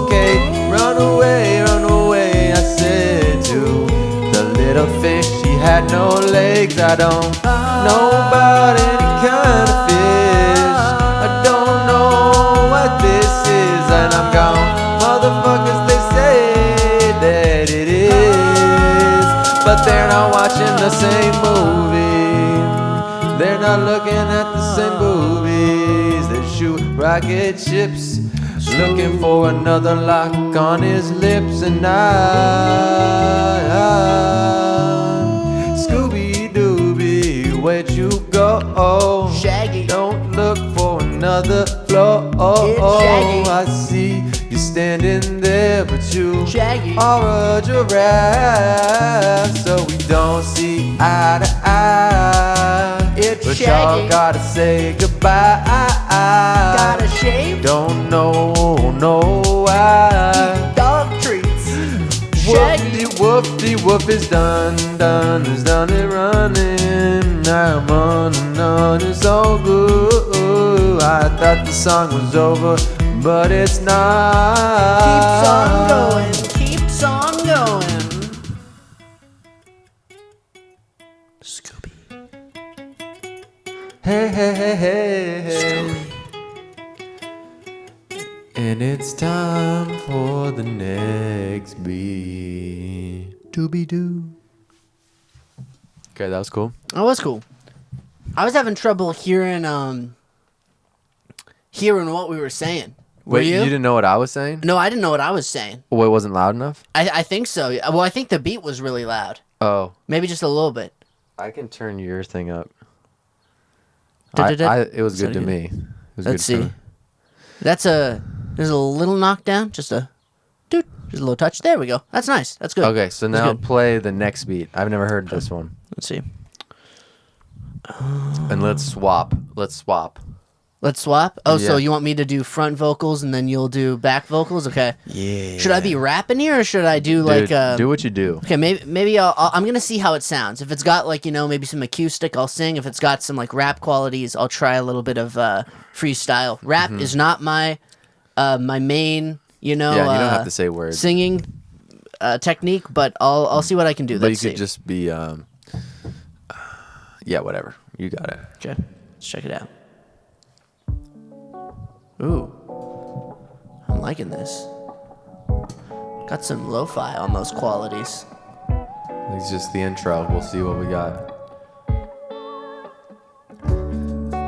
Okay, run away, run away. I said to the little fish, she had no legs. I don't know about any kind of fish. I don't know what this is, and I'm gone. Motherfuckers, they say that it is, but they're not watching the same movie. They're not looking at the same movies. They shoot rocket ships, looking for another lock on his lips. And Scooby-Dooby, where'd you go? Shaggy. Don't look for another floor. Shaggy. I see you standing there, but you Shaggy. are a giraffe, so we don't see eye to eye. It's but Shaggy. y'all gotta say goodbye. Gotta shave. Don't know why. Dog treats. Woofy, woofy, woof is done is done it running. I'm on, it's all good. I thought the song was over, but it's not. Keeps on going, keeps on going. Scooby. Hey, hey, hey, hey, hey. Scooby. And it's time for the next beat. Dooby-doo. Okay, that was cool. That was cool. I was having trouble hearing what we were saying. Were Wait, you didn't know what I was saying? No, I didn't know what I was saying. Well, it wasn't loud enough? I think so. Well, I think the beat was really loud. Oh. Maybe just a little bit. I can turn your thing up. Da-da-da. It was good to me. It was Let's good see. There's a little knockdown, just a little touch. There we go. That's nice. That's good. Okay, so now play the next beat. I've never heard this one. Let's see. And let's swap. Let's swap? Oh, so you want me to do front vocals and then you'll do back vocals? Okay. Yeah. Should I be rapping here or should I do Dude, like do what you do. Okay, maybe I'm going to see how it sounds. If it's got like, maybe some acoustic, I'll sing. If it's got some like rap qualities, I'll try a little bit of freestyle. Rap is not my my main, Yeah, you don't have to say words. Singing technique, but I'll see what I can do. But you could just be yeah, whatever. You got it. Okay. Let's check it out. Ooh. I'm liking this. Got some lo-fi on those qualities. It's just the intro. We'll see what we got.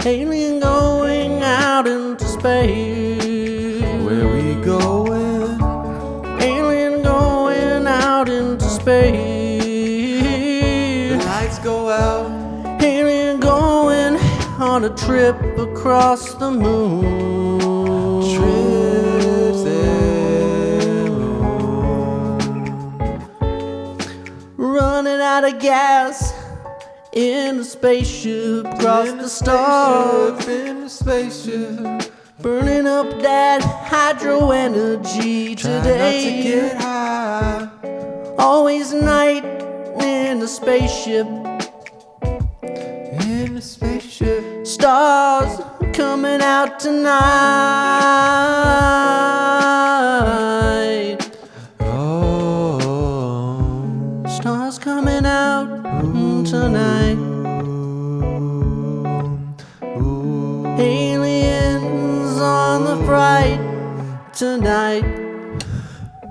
Alien going out into space. Where we going? Alien going out into space. The lights go out. Alien going on a trip across the moon. Trips there. Running out of gas in a spaceship across the stars. In the spaceship. Burning up that hydro energy today. Try not to get high. Always night in a spaceship. In the spaceship. Stars coming out tonight. Oh. Stars coming out tonight. Ooh. Aliens on the flight tonight.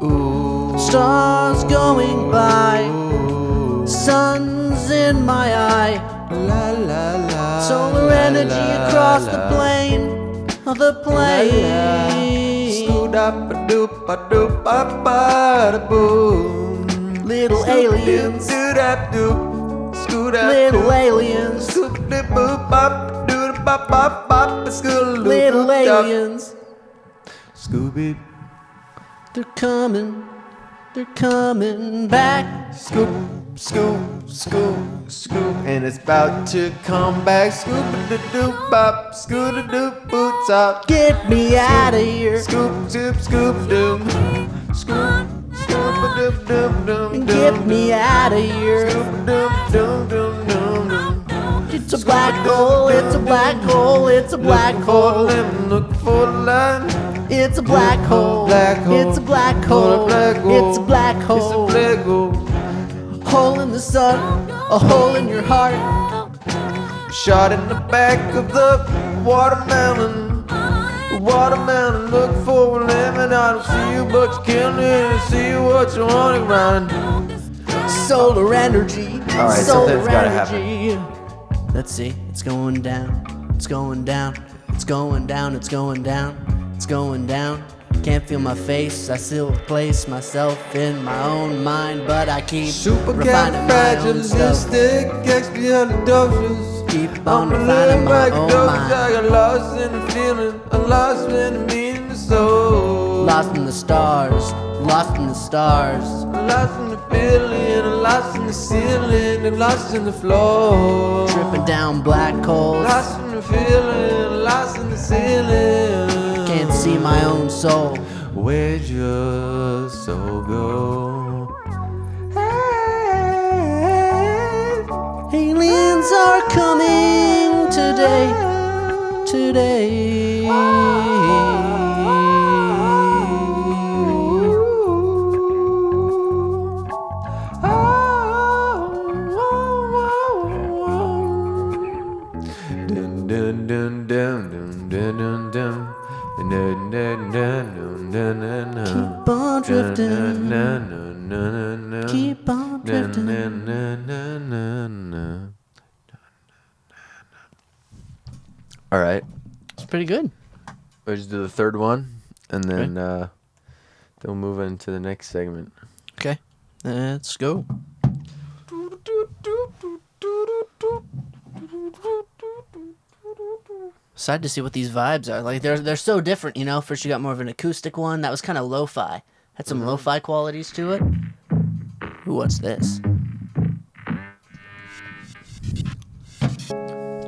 Ooh. Stars going by. Sun's in my eye. La la la. Solar energy across the plane of the plane. Little aliens. Little aliens. Little aliens. Scooby They're coming back. Scoop, scoop, scoop, scoop, and it's about to come back. Scoop-a-doop bop, scoot-a-doop boots up. Get me out of here. Scoop, scoop, scoop, doom. Scoop, scoop-a-doop, doom, doom, Get me out of here. Scoop-a-doop, doom, doom, doom, doom. It's a black hole, it's a black hole, it's a black hole. Look for the line. It's a black hole. Black hole. It's a black hole. It's a black It's a hole. black hole. Hole in the sun, a hole in your heart. Shot in the back of the watermelon. Watermelon, look for a lemon. I don't see you, but you can't really see what you want to run. Solar energy. All right, solar something's gotta energy. Let's see. It's going down. It's going down. It's going down. It's going down. It's going down. Can't feel my face. I still place myself in my own mind, but I keep refining my own stuff. Supercalifragilisticexpialidocious. Keep on refining my own mind. I got lost in the feeling. I lost in the meaning of soul. Lost in the stars. Lost in the stars. Lost in the feeling. Lost in the ceiling. And lost in the floor. Tripping down black holes. Lost in the feeling. Lost in the ceiling. Can't see my own soul. Where'd your soul go? Aliens are coming today. Today. Dun dun dun dun dun dun dun dun. Dun, dun, dun, dun, dun, dun, dun. Keep on drifting. Dun, dun, dun, dun, dun. Keep on drifting. Dun, dun, dun, dun, dun. All right, It's pretty good. we'll just do the third one, and then we'll move into the next segment. Okay. Let's go. Excited to see what these vibes are. Like they're so different, you know. First you got more of an acoustic one. That was kind of lo-fi. Had some lo-fi qualities to it. Ooh, what's this?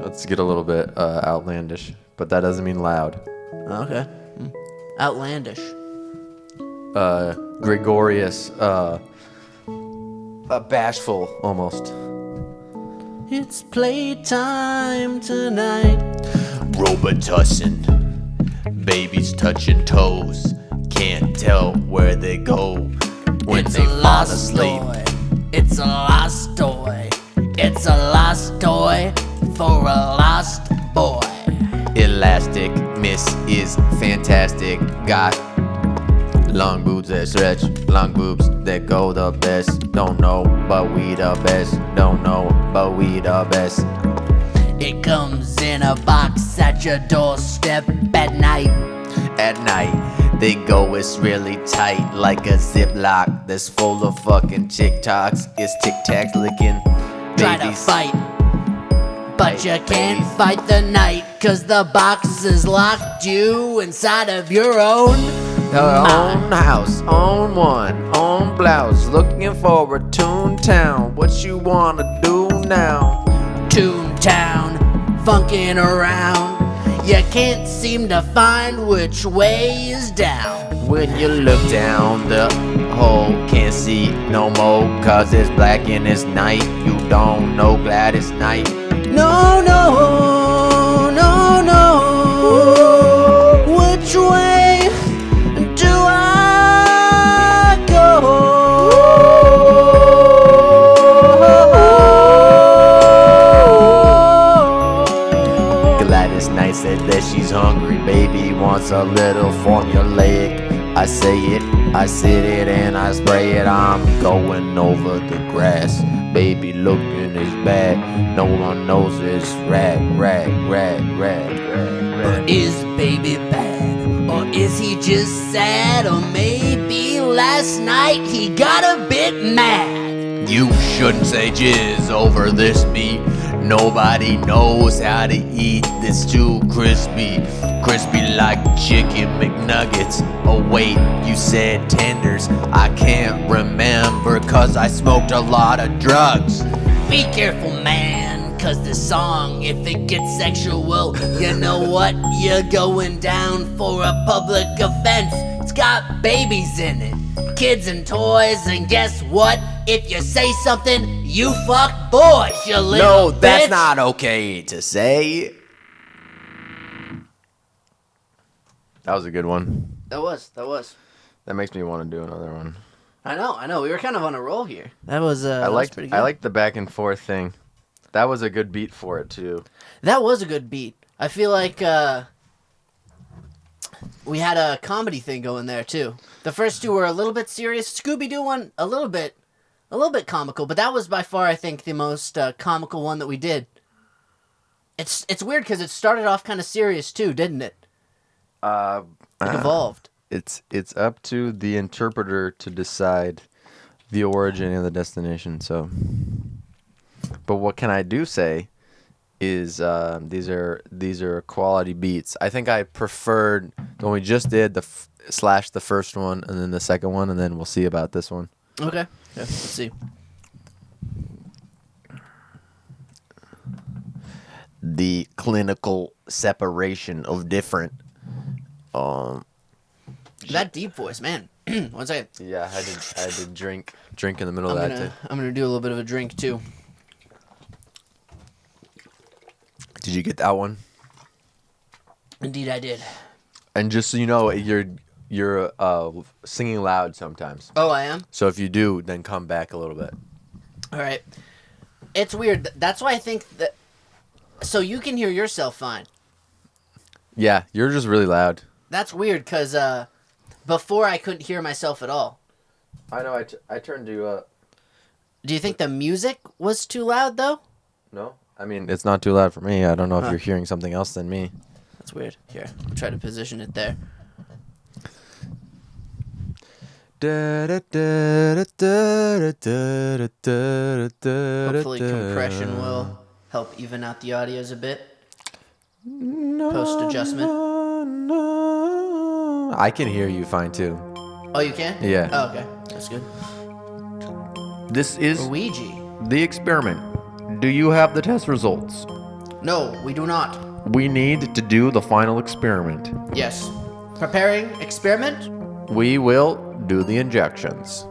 Let's get a little bit outlandish, but that doesn't mean loud. Okay. Outlandish. Gregorious, bashful almost. It's playtime tonight. Robitussin, babies touching toes, can't tell where they go when It's they a fall lost asleep. toy. It's a lost toy. It's a lost toy for a lost boy. Elastic Miss is fantastic, got long boobs that stretch, long boobs that go the best. Don't know, but we the best. Don't know, but we the best. It comes in a box at your doorstep at night. At night, they go, it's really tight, like a ziplock that's full of fucking TikToks. It's tic-tac licking Try to babies. fight, but you can't fight the night, 'cause the box has locked you inside of your own Own house, own one, own blouse. Looking for a Toontown. What you wanna do now? Toontown, funkin' around. You can't seem to find which way is down. When you look down the hole, can't see no more, 'cause it's black and it's night. You don't know Gladys Knight. No, no, no, no. Which way do I go? Gladys Knight said that she's hungry, baby wants a little formulaic. I say it, I sit it, and I spray it. I'm going over the grass. Baby looking is bad. No one knows it's rag. But is baby bad? Or is he just sad? Or maybe last night he got a bit mad? You shouldn't say jizz over this beat. Nobody knows how to eat this too crispy. Crispy like chicken McNuggets. Oh wait, you said tenders. I can't remember cause I smoked a lot of drugs. Be careful, man, cause this song, if it gets sexual, you know what? You're going down for a public offense. It's got babies in it, kids and toys, and guess what? If you say something, you fuck boys, you little No, that's bitch. not okay to say. That was a good one. That was. That makes me want to do another one. I know. We were kind of on a roll here. That was. I was pretty good. liked the back and forth thing. That was a good beat for it too. That was a good beat. I feel like we had a comedy thing going there too. The first two were a little bit serious. Scooby-Doo one a little bit comical, but that was by far, I think, the most comical one that we did. It's weird because it started off kind of serious too, didn't it? It evolved. It's up to the interpreter to decide the origin and the destination. So, but what can I do say is these are quality beats. I think I preferred when we just did the first one and then the second one, and then we'll see about this one. Okay. Yeah, let's see. The clinical separation of different. That deep voice, man. 1 second. Yeah, I had to drink in the middle of that. I'm gonna do a little bit of a drink too. Did you get that one? Indeed, I did. And just so you know, you're singing loud sometimes. Oh, I am? So if you do, then come back a little bit. All right. It's weird. That's why I think that. So you can hear yourself fine. Yeah, you're just really loud. That's weird because before I couldn't hear myself at all. I know. I turned you up. Do you think the music was too loud though? No, I mean it's not too loud for me. I don't know if you're hearing something else than me. That's weird. Here, I'll try to position it there. Hopefully compression will help even out the audios a bit. Post adjustment. I can hear you fine too. Oh, you can? Yeah. Oh, okay. That's good. This is Ouija. the experiment. Do you have the test results? No, we do not. We need to do the final experiment. Yes. Preparing experiment? We will do the injections.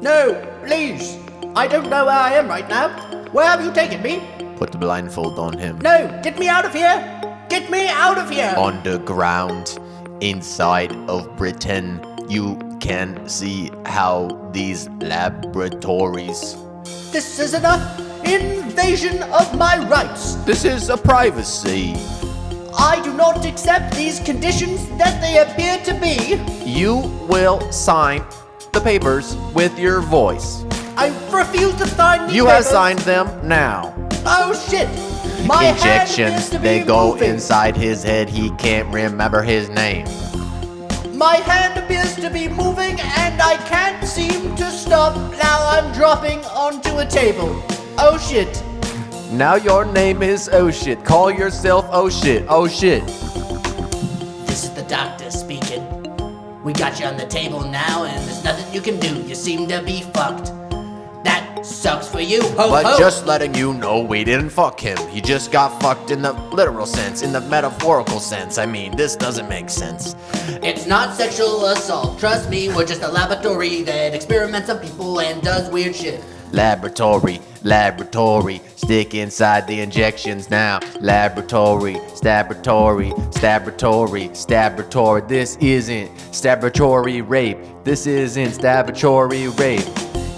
No, please. I don't know where I am right now. Where have you taken me? Put the blindfold on him. No, get me out of here. Get me out of here. Underground, inside of Britain, you can see how these laboratories. This is an invasion of my rights. This is a privacy. I do not accept these conditions that they appear to be. You will sign the papers with your voice. I refuse to sign these You papers. have signed them now. Oh shit. My hand appears Injections, to be they go moving. inside his head. He can't remember his name. My hand appears to be moving and I can't seem to stop. Now I'm dropping onto a table. Oh shit. Now your name is Oh Shit. Call yourself Oh Shit. Oh Shit. This is the doctor speaking. We got you on the table now and there's nothing you can do. You seem to be fucked. That sucks for you. Ho But ho. just letting you know, we didn't fuck him. He just got fucked in the literal sense, in the metaphorical sense. I mean, this doesn't make sense. It's not sexual assault. Trust me, we're just a laboratory that experiments on people and does weird shit. Laboratory, stick inside the injections now. Laboratory, stabratory. This isn't stabratory rape. This isn't stabratory rape.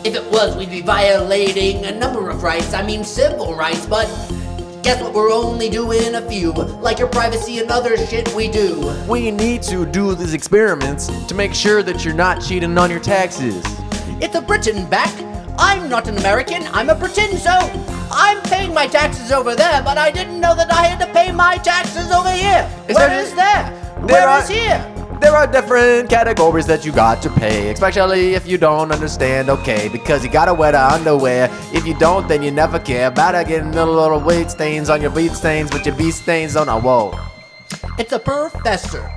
If it was, we'd be violating a number of rights. I mean civil rights, but guess what? We're only doing a few. Like your privacy and other shit we do. We need to do these experiments to make sure that you're not cheating on your taxes. It's a Britain back. I'm not an American, I'm a Briton, so I'm paying my taxes over there, but I didn't know that I had to pay my taxes over here. Where is there? Where is here? There are different categories that you got to pay, especially if you don't understand, okay, because you gotta wear the underwear. If you don't, then you never care about it getting little weight stains on your beat stains, but your beat stains on a wall. It's a professor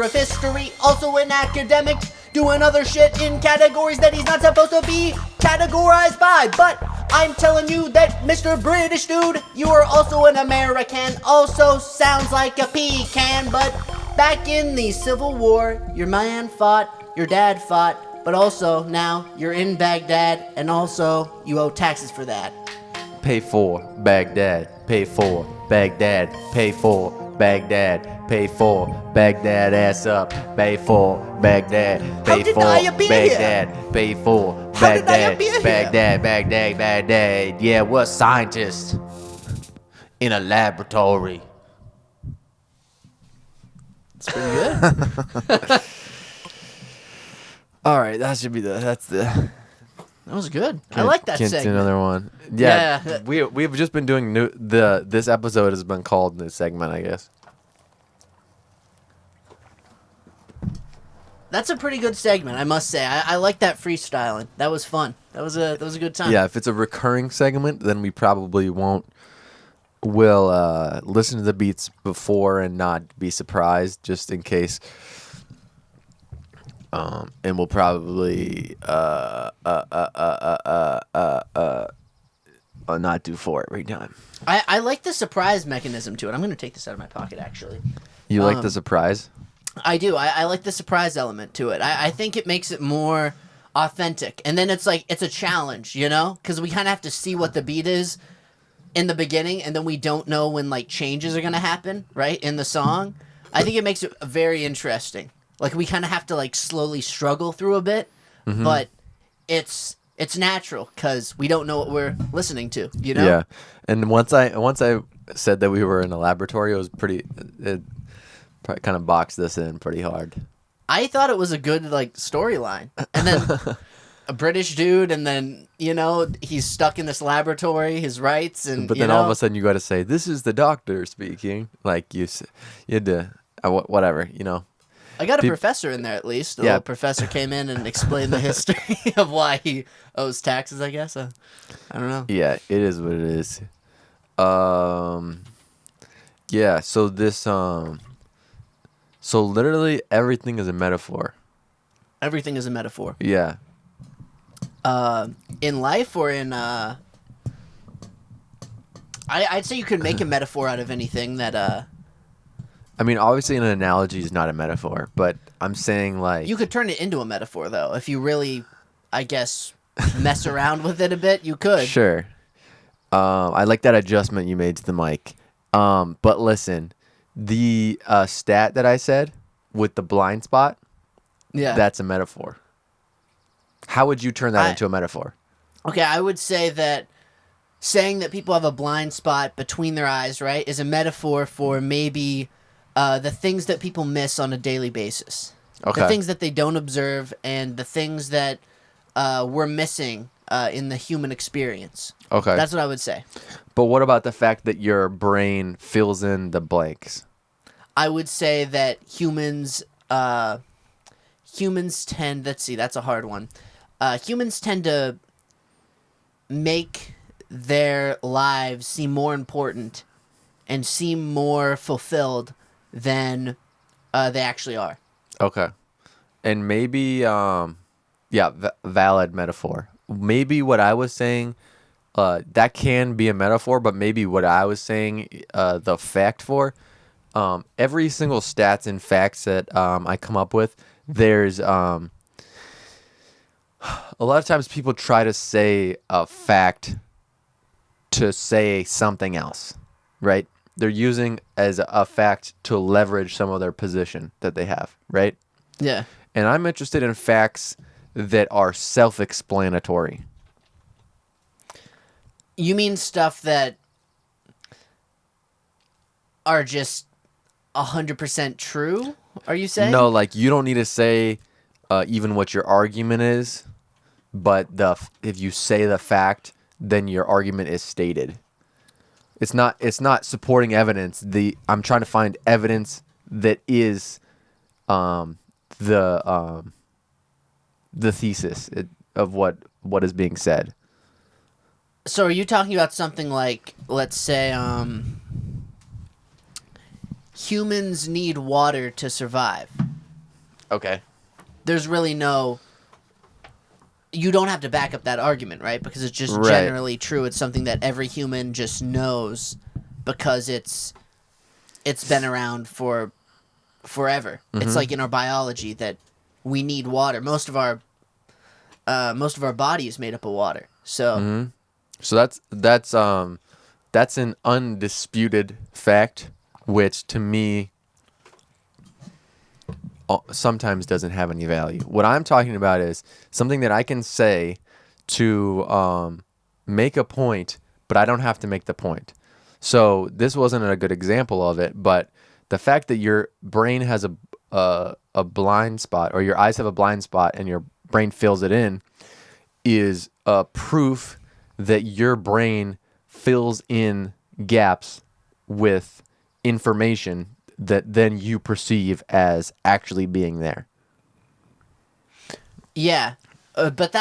of history, also an academic, doing other shit in categories that he's not supposed to be categorized by. But I'm telling you that Mr. British dude, you are also an American, also sounds like a pecan. But back in the Civil War, your man fought, your dad fought, but also now you're in Baghdad, and also you owe taxes for that. Pay for Baghdad, pay for Baghdad, pay for Baghdad, pay for Baghdad, ass up, pay for Baghdad, pay for Baghdad, pay for Baghdad, Baghdad. Yeah, we're scientists in a laboratory. It's pretty good. All right, that should be That was good. I like that segment. Another one. Yeah. We've just been doing this episode has been called new segment, I guess. That's a pretty good segment, I must say. I like that freestyling. That was fun. That was a good time. Yeah, if it's a recurring segment, then we probably won't. We'll listen to the beats before and not be surprised, just in case. And we'll probably not do 4 every time. I like the surprise mechanism to it. I'm going to take this out of my pocket, actually. You like the surprise? I do. I like the surprise element to it. I think it makes it more authentic. And then it's like, it's a challenge, you know? Because we kind of have to see what the beat is in the beginning, and then we don't know when, like, changes are going to happen, right, in the song. I think it makes it very interesting. Like, we kind of have to, like, slowly struggle through a bit, but it's natural because we don't know what we're listening to, you know? Yeah. And once I said that we were in a laboratory, it was it kind of boxed this in pretty hard. I thought it was a good, like, storyline. And then a British dude, and then, you know, he's stuck in this laboratory, his rights, and But then all of a sudden you got to say, this is the doctor speaking. Like, you had to, whatever, you know. I got a professor in there, at least. The little professor came in and explained the history of why he owes taxes, I guess. I don't know. Yeah, it is what it is. Yeah, so this, so literally everything is a metaphor. Everything is a metaphor. Yeah. In life or in, I'd say you could make a metaphor out of anything that, I mean, obviously an analogy is not a metaphor, but I'm saying, like... You could turn it into a metaphor, though. If you really, I guess, mess around with it a bit, you could. Sure. I like that adjustment you made to the mic. But listen, the stat that I said with the blind spot, that's a metaphor. How would you turn that into a metaphor? Okay, I would say that saying that people have a blind spot between their eyes, right, is a metaphor for maybe... the things that people miss on a daily basis. Okay. The things that they don't observe and the things that we're missing in the human experience. Okay. That's what I would say. But what about the fact that your brain fills in the blanks? I would say that humans tend... Let's see, that's a hard one. Humans tend to make their lives seem more important and seem more fulfilled than they actually are. Okay. And maybe, valid metaphor. Maybe what I was saying, that can be a metaphor, but maybe what I was saying, the fact for, every single stats and facts that I come up with, there's a lot of times people try to say a fact to say something else, right? They're using as a fact to leverage some of their position that they have, right? Yeah. And I'm interested in facts that are self-explanatory. You mean stuff that are just 100% true, are you saying? No, like you don't need to say even what your argument is, but if you say the fact, then your argument is stated. It's not supporting evidence. I'm trying to find evidence that is the thesis of what is being said. So are you talking about something like, let's say, humans need water to survive? Okay. There's really no... You don't have to back up that argument, right? Because it's just Right. generally true. It's something that every human just knows because it's been around for forever. Mm-hmm. It's like in our biology that we need water. Most of our body is made up of water. So Mm-hmm. So that's an undisputed fact, which to me sometimes doesn't have any value. What I'm talking about is something that I can say to make a point, but I don't have to make the point. So this wasn't a good example of it, but the fact that your brain has a blind spot, or your eyes have a blind spot and your brain fills it in, is proof that your brain fills in gaps with information that then you perceive as actually being there. yeah, but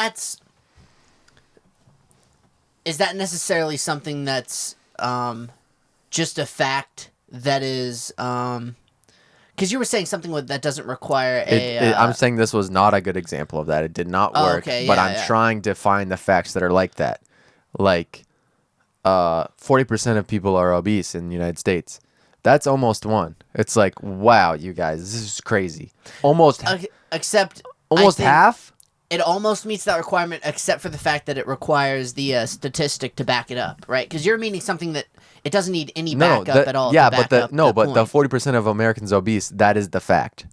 is that necessarily something that's just a fact that is... Because you were saying something that doesn't require I'm saying this was not a good example of that. It did not work. Okay, but yeah, I'm yeah. trying to find the facts that are like that. Like 40% of people are obese in the United States. That's almost one. It's like, wow, you guys, this is crazy. Almost except almost I think half? It almost meets that requirement, except for the fact that it requires the statistic to back it up, right? Because you're meaning something that it doesn't need any backup at all. Yeah, to back but up the point. 40% of Americans obese, that is the fact.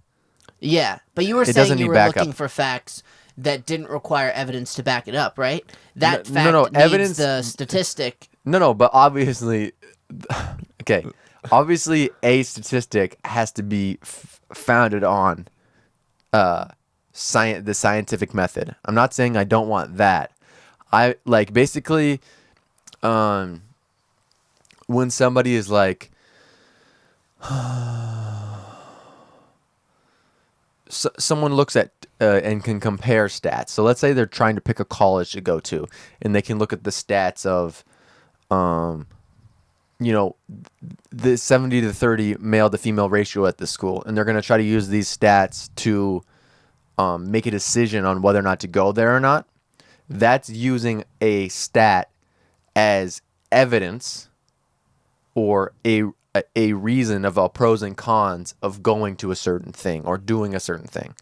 Yeah, but you were It saying doesn't you need were backup. looking for facts that didn't require evidence to back it up, right? That No, fact no, needs evidence- the statistic. No, but obviously, okay, obviously a statistic has to be founded on the scientific method. I'm not saying I don't want that. I like basically, when somebody is like, someone looks at and can compare stats. So let's say they're trying to pick a college to go to, and they can look at the stats of, the 70 to 30 male to female ratio at the school, and they're going to try to use these stats to make a decision on whether or not to go there or not. That's using a stat as evidence or a reason of pros and cons of going to a certain thing or doing a certain thing.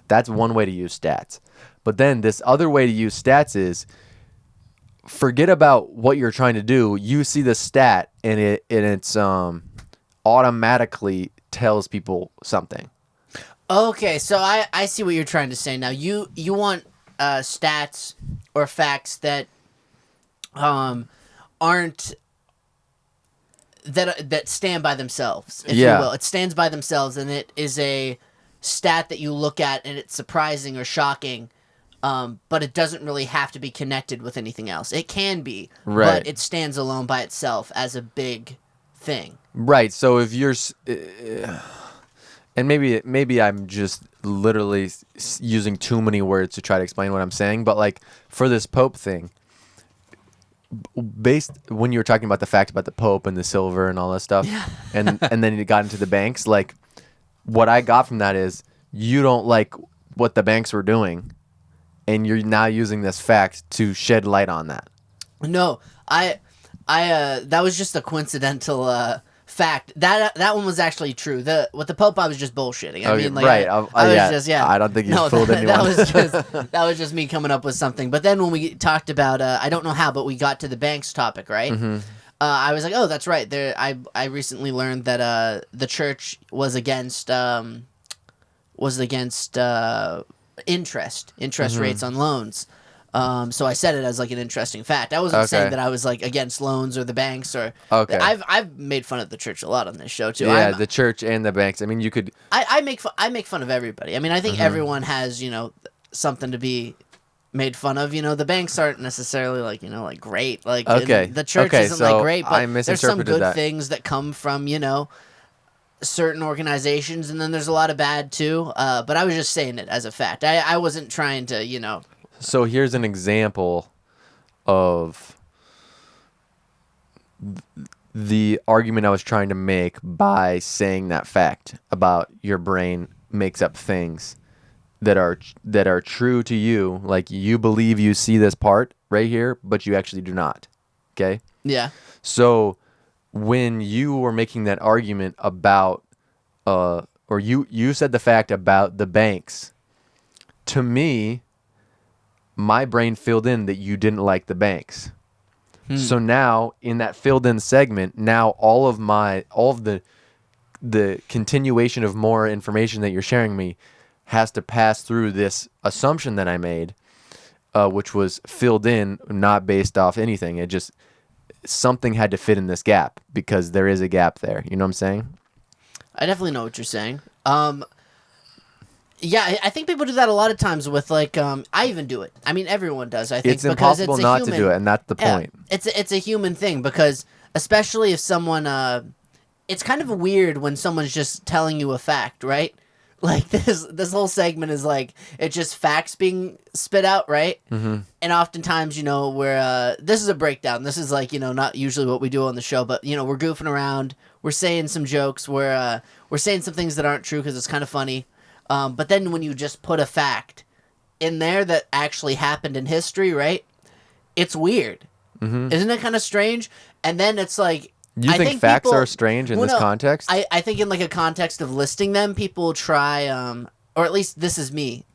That's one way to use stats. But then this other way to use stats is, forget about what you're trying to do. You see the stat and it's automatically tells people something. Okay, so I see what you're trying to say now. You want stats or facts that aren't that stand by themselves, if you will. It stands by themselves, and it is a stat that you look at and it's surprising or shocking, but it doesn't really have to be connected with anything else. It can be, right, but it stands alone by itself as a big thing. Right. So if you're, and maybe I'm just literally using too many words to try to explain what I'm saying, but like for this Pope thing, based when you were talking about the fact about the Pope and the silver and all that stuff, and then it got into the banks, like what I got from that is you don't like what the banks were doing, and you're now using this fact to shed light on that. No, I that was just a coincidental fact. That one was actually true. With the Pope, I was just bullshitting. I mean, like, right? I was just I don't think you fooled anyone. that was just me coming up with something. But then when we talked about, I don't know how, but we got to the banks topic, right? Mm-hmm. I was like, oh, that's right. I recently learned that the church was against interest mm-hmm. rates on loans. So I said it as like an interesting fact. I wasn't saying that I was like against loans or the banks or. Okay. I've made fun of the church a lot on this show too. Yeah, the church and the banks. I mean, you could. I make fun of everybody. I mean, I think everyone has something to be made fun of. The banks aren't necessarily like like great. Like the church isn't like great, but there's some good things that come from certain organizations, and then there's a lot of bad too. But I was just saying it as a fact. I wasn't trying to, So here's an example of the argument I was trying to make by saying that fact about your brain makes up things that are true to you. Like, you believe you see this part right here, but you actually do not. Okay? Yeah. So when you were making that argument about or you said the fact about the banks, to me, my brain filled in that you didn't like the banks. So now in that filled in segment, now all of the continuation of more information that you're sharing me has to pass through this assumption that I made, which was filled in, not based off anything. It just, something had to fit in this gap because there is a gap there. You know what I'm saying? I definitely know what you're saying. Yeah, I think people do that a lot of times with, like, I even do it. I mean, everyone does, I think. It's impossible not to do it, and that's the point. It's a human thing, because especially if someone, it's kind of weird when someone's just telling you a fact, right? Like, this whole segment is like, it's just facts being spit out, right? Mm-hmm. And oftentimes, we're, this is a breakdown. This is like, not usually what we do on the show, but, we're goofing around. We're saying some jokes. We're saying some things that aren't true because it's kind of funny. But then when you just put a fact in there that actually happened in history, right? It's weird. Mm-hmm. Isn't it kind of strange? And then it's like... You think facts are strange in this context? I think in like a context of listing them, people try, or at least this is me.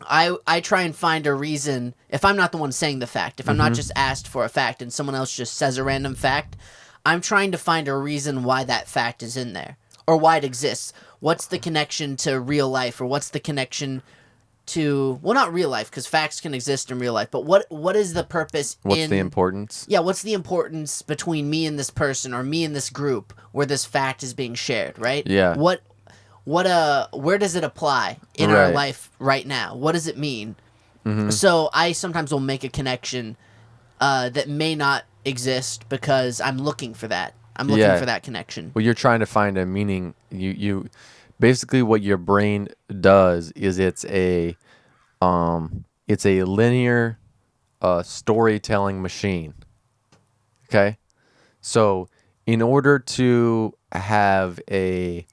I try and find a reason, if I'm not the one saying the fact, if I'm not just asked for a fact and someone else just says a random fact, I'm trying to find a reason why that fact is in there, or why it exists. What's the connection to real life, or what's the connection to, well, not real life, because facts can exist in real life, but what is the purpose? What's the importance? Yeah, what's the importance between me and this person, or me and this group, where this fact is being shared, right? Yeah. Where does it apply in our life right now? What does it mean? Mm-hmm. So I sometimes will make a connection that may not exist because I'm looking for that. I'm looking for that connection. Well, you're trying to find a meaning. You basically, what your brain does is it's a linear storytelling machine. Okay, so in order to have an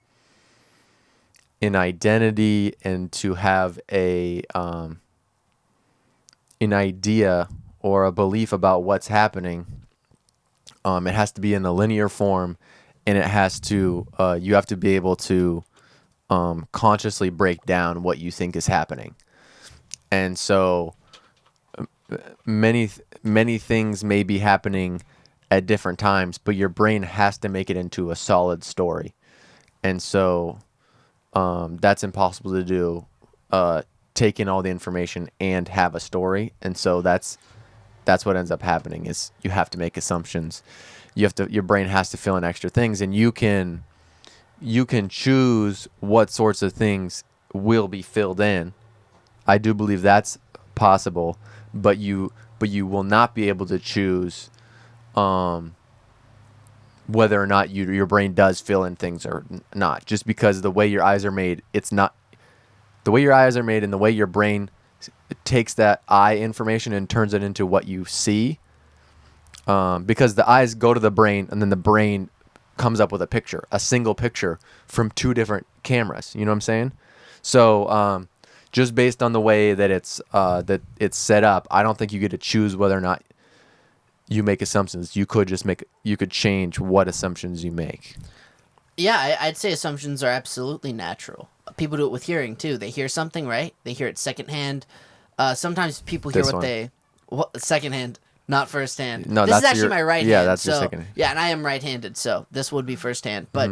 identity and to have an idea or a belief about what's happening, it has to be in a linear form, and it has to you have to be able to consciously break down what you think is happening. And so many things may be happening at different times, but your brain has to make it into a solid story. And so that's impossible to do, take in all the information and have a story. And so that's what ends up happening, is you have to make assumptions. Your brain has to fill in extra things, and you can choose what sorts of things will be filled in. I do believe that's possible, but you will not be able to choose whether or not your brain does fill in things or not. Just because the way your eyes are made, it's not the way your eyes are made, and the way your brain takes that eye information and turns it into what you see. Because the eyes go to the brain, and then the brain comes up with a single picture from two different cameras. You know what I'm saying? So just based on the way that it's set up, I don't think you get to choose whether or not you make assumptions. You could change what assumptions you make. Yeah, I'd say assumptions are absolutely natural. People do it with hearing too. They hear something, right? They hear it secondhand. Sometimes people hear secondhand, not firsthand. No, this is actually my right hand. Yeah, that's your second hand. Yeah, and I am right-handed, so this would be firsthand. But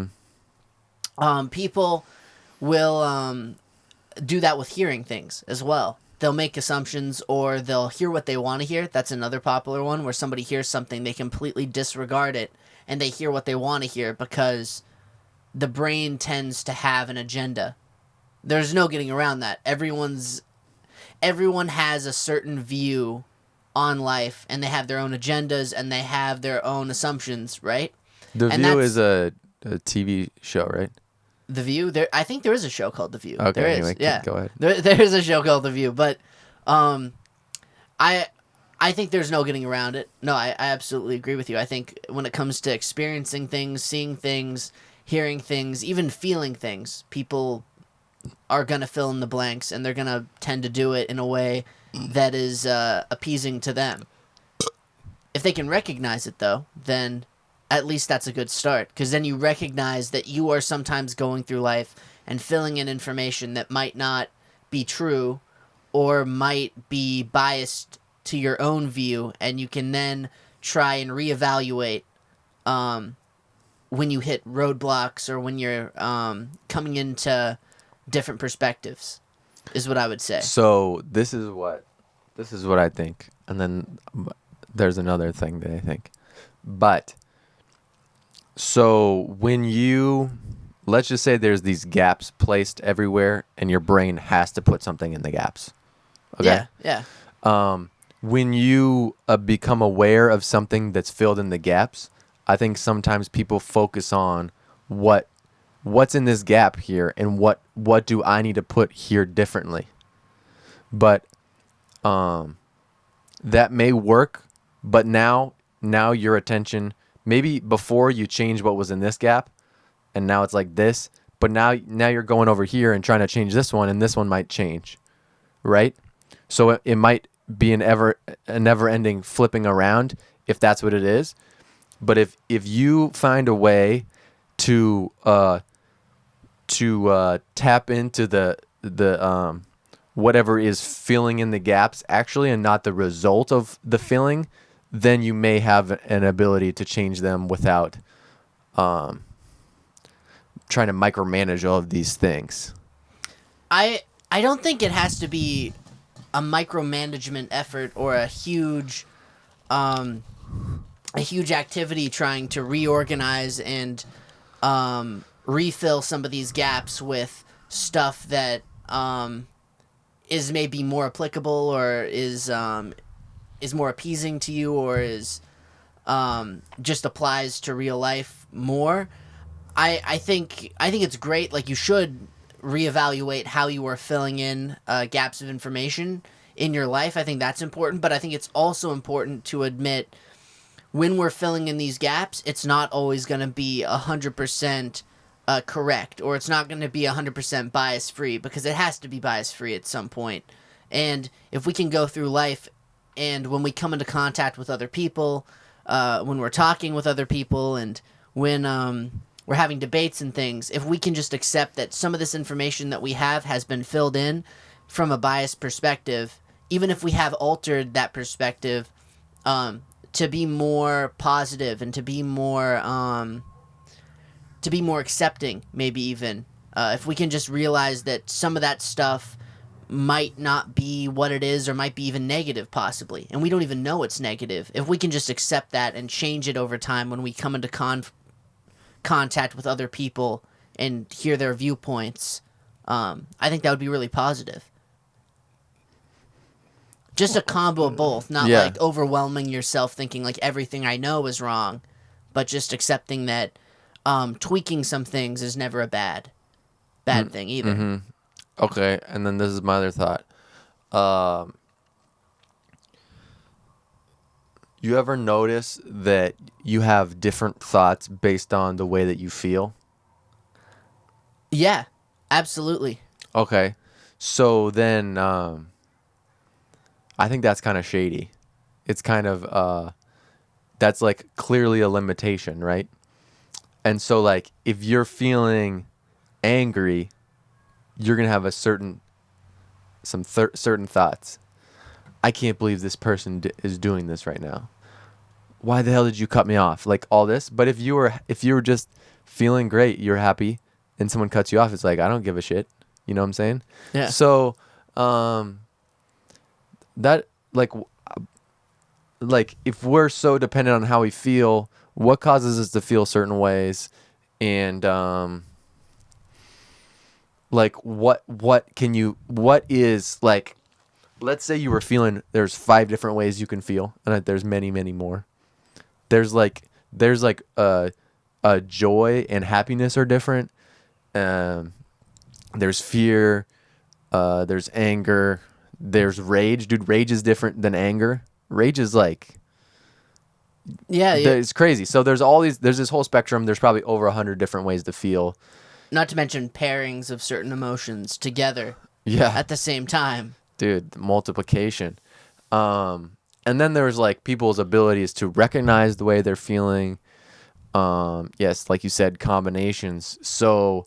people will do that with hearing things as well. They'll make assumptions, or they'll hear what they want to hear. That's another popular one, where somebody hears something, they completely disregard it, and they hear what they want to hear because the brain tends to have an agenda. There's no getting around that. Everyone has a certain view on life, and they have their own agendas, and they have their own assumptions, right? The view is a TV show, right? The View. I think there is a show called The View. Okay, there anyway, is. Yeah, go ahead. There is a show called The View, but I think there's no getting around it. No, I absolutely agree with you. I think when it comes to experiencing things, seeing things, hearing things, even feeling things, people are going to fill in the blanks, and they're going to tend to do it in a way that is appeasing to them. If they can recognize it, though, then at least that's a good start, because then you recognize that you are sometimes going through life and filling in information that might not be true or might be biased to your own view, and you can then try and reevaluate when you hit roadblocks or when you're coming into different perspectives, is what I would say. So this is what I think, and then there's another thing that I think. But so when let's just say there's these gaps placed everywhere, and your brain has to put something in the gaps. Okay. Yeah. When you become aware of something that's filled in the gaps, I think sometimes people focus on what's in this gap here, and what do I need to put here differently. But that may work, but now your attention, maybe before you change what was in this gap, and now it's like this, but now you're going over here and trying to change this one, and this one might change, right? So it might be a never-ending flipping around if that's what it is. But if you find a way to tap into the whatever is filling in the gaps actually, and not the result of the filling, then you may have an ability to change them without trying to micromanage all of these things. I don't think it has to be a micromanagement effort or a huge activity trying to reorganize and refill some of these gaps with stuff that is maybe more applicable, or is more appeasing to you, or is just applies to real life more. I think it's great. Like, you should reevaluate how you are filling in gaps of information in your life. I think that's important, but I think it's also important to admit when we're filling in these gaps, it's not always going to be 100% correct, or it's not going to be 100% bias-free, because it has to be bias-free at some point. And if we can go through life, and when we come into contact with other people, when we're talking with other people, and when we're having debates and things, if we can just accept that some of this information that we have has been filled in from a biased perspective, even if we have altered that perspective to be more positive and to be more accepting, maybe even, if we can just realize that some of that stuff might not be what it is, or might be even negative possibly, and we don't even know it's negative. If we can just accept that and change it over time when we come into contact with other people and hear their viewpoints, I think that would be really positive. Just a combo of both, not like overwhelming yourself thinking like everything I know is wrong, but just accepting that tweaking some things is never a bad thing either. Mm-hmm. Okay, and then this is my other thought. You ever notice that you have different thoughts based on the way that you feel? Yeah, absolutely. Okay, so then I think that's kind of shady. It's kind of, that's like clearly a limitation, right? And so like if you're feeling angry, you're going to have certain thoughts. I can't believe this person is doing this right now. Why the hell did you cut me off? Like all this. But if you were just feeling great, you're happy, and someone cuts you off, it's like, I don't give a shit. You know what I'm saying? Yeah. So, that like if we're so dependent on how we feel, what causes us to feel certain ways, and like what is like, let's say you were feeling, there's 5 different ways you can feel, and there's many more. There's joy and happiness are different. There's fear, there's anger, there's rage. Dude, rage is different than anger. Rage is like, it's crazy. So there's this whole spectrum. There's probably over 100 different ways to feel. Not to mention pairings of certain emotions together. Yeah. At the same time. Dude, multiplication. And then there's like people's abilities to recognize the way they're feeling. Yes, like you said, combinations. So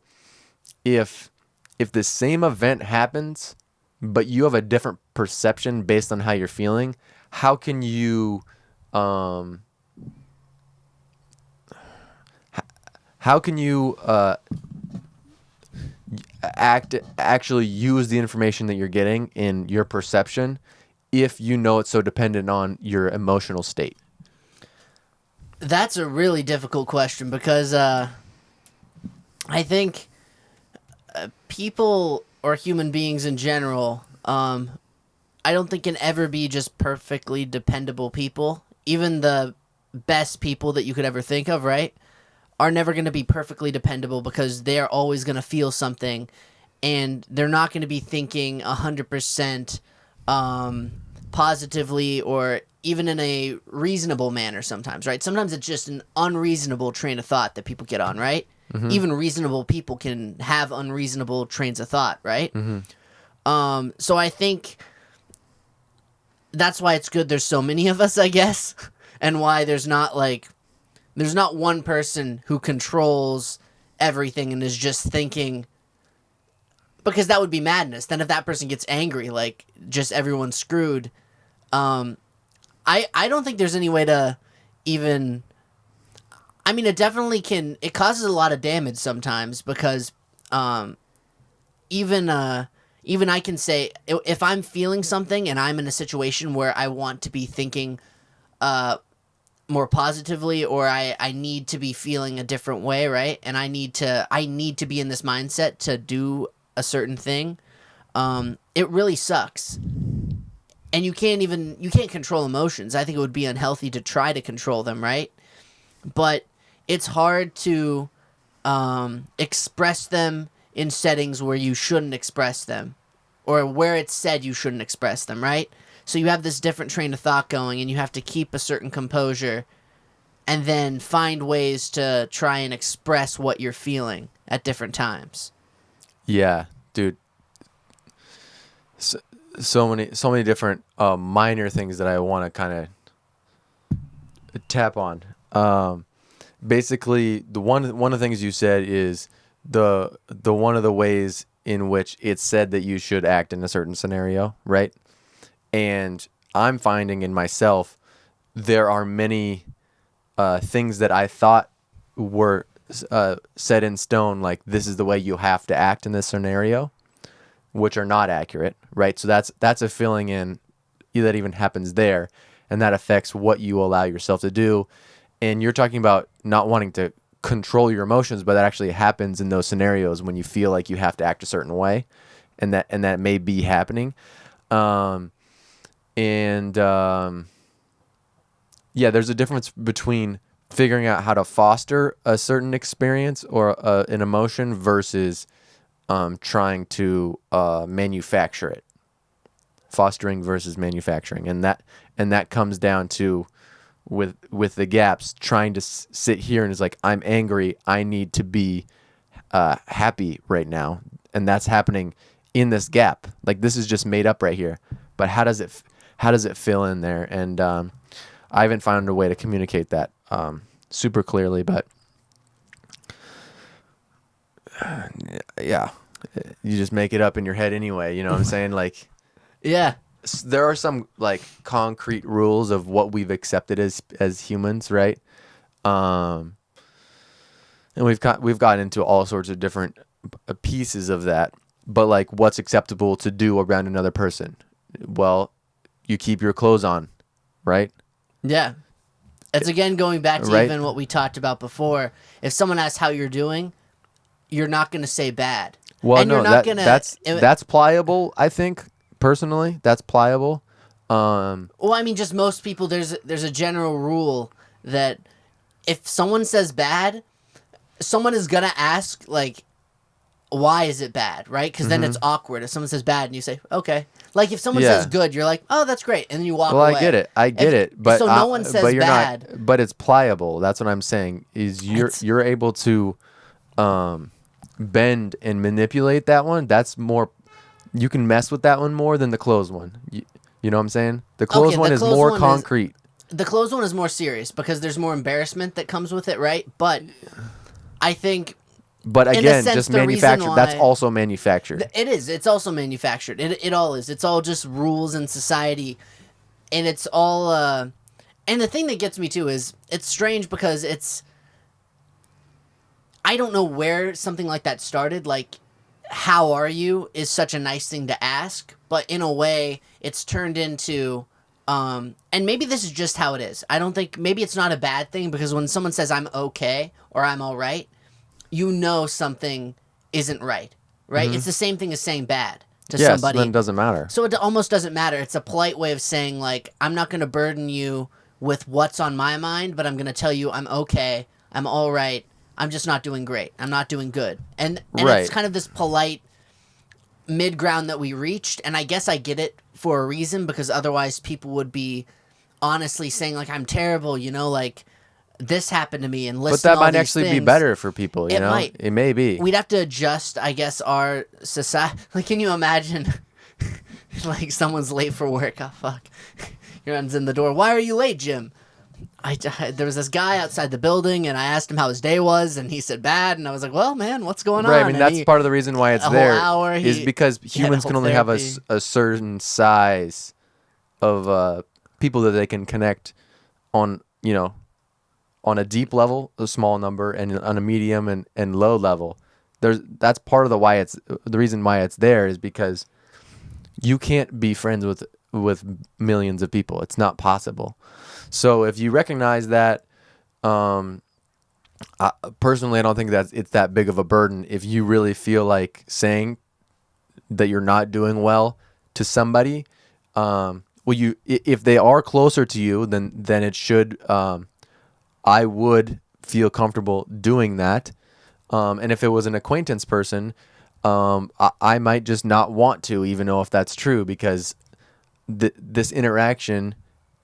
if the same event happens, but you have a different perception based on how you're feeling, how can you actually use the information that you're getting in your perception if you know it's so dependent on your emotional state? That's a really difficult question because I think people or human beings in general, I don't think can ever be just perfectly dependable people. Even the best people that you could ever think of, right, are never going to be perfectly dependable because they're always going to feel something and they're not going to be thinking 100% positively or even in a reasonable manner sometimes, right? Sometimes it's just an unreasonable train of thought that people get on, right? Mm-hmm. Even reasonable people can have unreasonable trains of thought, right? Mm-hmm. So I think that's why it's good there's so many of us, I guess, and why there's not one person who controls everything and is just thinking, because that would be madness. Then if that person gets angry, like just everyone's screwed. I don't think there's any way to even, I mean, it definitely can, it causes a lot of damage sometimes because even I can say, if I'm feeling something and I'm in a situation where I want to be thinking more positively or I need to be feeling a different way, right? And I need to be in this mindset to do a certain thing, it really sucks. And you can't control emotions. I think it would be unhealthy to try to control them, right? But it's hard to express them in settings where you shouldn't express them or where it's said you shouldn't express them, right? So you have this different train of thought going and you have to keep a certain composure and then find ways to try and express what you're feeling at different times. Yeah, dude. So many different minor things that I want to kind of tap on. Basically, the one of the things you said is the one of the ways in which it's said that you should act in a certain scenario, right? And I'm finding in myself there are many things that I thought were set in stone, like this is the way you have to act in this scenario, which are not accurate, right? So that's a filling in that even happens there, and that affects what you allow yourself to do. And you're talking about not wanting to control your emotions, but that actually happens in those scenarios when you feel like you have to act a certain way, and that may be happening. Yeah, there's a difference between figuring out how to foster a certain experience or an emotion versus trying to manufacture it. Fostering versus manufacturing, and that comes down to with the gaps, trying to sit here and is like, I'm angry, I need to be happy right now, and that's happening in this gap. Like this is just made up right here, but how does it fill in there? And I haven't found a way to communicate that super clearly, but yeah, you just make it up in your head anyway. You know what I'm saying? Like, yeah, there are some like concrete rules of what we've accepted as humans, right? And we've gotten into all sorts of different pieces of that. But like, what's acceptable to do around another person? Well, you keep your clothes on, right? Yeah. It's again going back to even what we talked about before. If someone asks how you're doing, you're not going to say bad. Well, and no, that's pliable, I think, personally. That's pliable. Well, I mean, just most people, there's a general rule that if someone says bad, someone is gonna ask like, why is it bad, right? Because then it's awkward if someone says bad and you say okay. Like if someone says good, you're like, oh, that's great, and then you walk away. Well, I get it, but so no one says but you're bad. Not, but it's pliable. That's what I'm saying. Is you're able to bend and manipulate that one. That's more. You can mess with that one more than the closed one. You know what I'm saying? The closed one is more concrete. The closed one is more serious because there's more embarrassment that comes with it, right? But I think. But again, just manufactured. That's also manufactured. It is. It's also manufactured. It all is. It's all just rules in society, and it's all. And the thing that gets me too is it's strange because it's. I don't know where something like that started. Like, how are you is such a nice thing to ask, but in a way, it's turned into. And maybe this is just how it is. I don't think maybe it's not a bad thing because when someone says I'm okay or I'm all right. You know something isn't right? It's the same thing as saying bad to somebody. So then it doesn't matter. So it almost doesn't matter. It's a polite way of saying, like, I'm not going to burden you with what's on my mind, but I'm going to tell you I'm okay, I'm all right, I'm just not doing great, I'm not doing good. And it's kind of this polite mid-ground that we reached, and I guess I get it for a reason, because otherwise people would be honestly saying, like, I'm terrible, you know, like... This happened to me, and listen. But that might actually be better for people. You know, might. It may be. We'd have to adjust, I guess, our society. Like, can you imagine, like someone's late for work? Oh fuck! Your friend's in the door. Why are you late, Jim? There was this guy outside the building, and I asked him how his day was, and he said bad, and I was like, "Well, man, what's going on?" Right. I mean, that's part of the reason why it's there. Is because humans can only have a certain size of people that they can connect on. You know. On a deep level, a small number, and on a medium and low level, that's part of the reason why it's there is because you can't be friends with millions of people. It's not possible. So if you recognize that, personally, I don't think that it's that big of a burden. If you really feel like saying that you're not doing well to somebody, if they are closer to you, then it should. I would feel comfortable doing that. And if it was an acquaintance person, I might just not want to, even know if that's true, because this interaction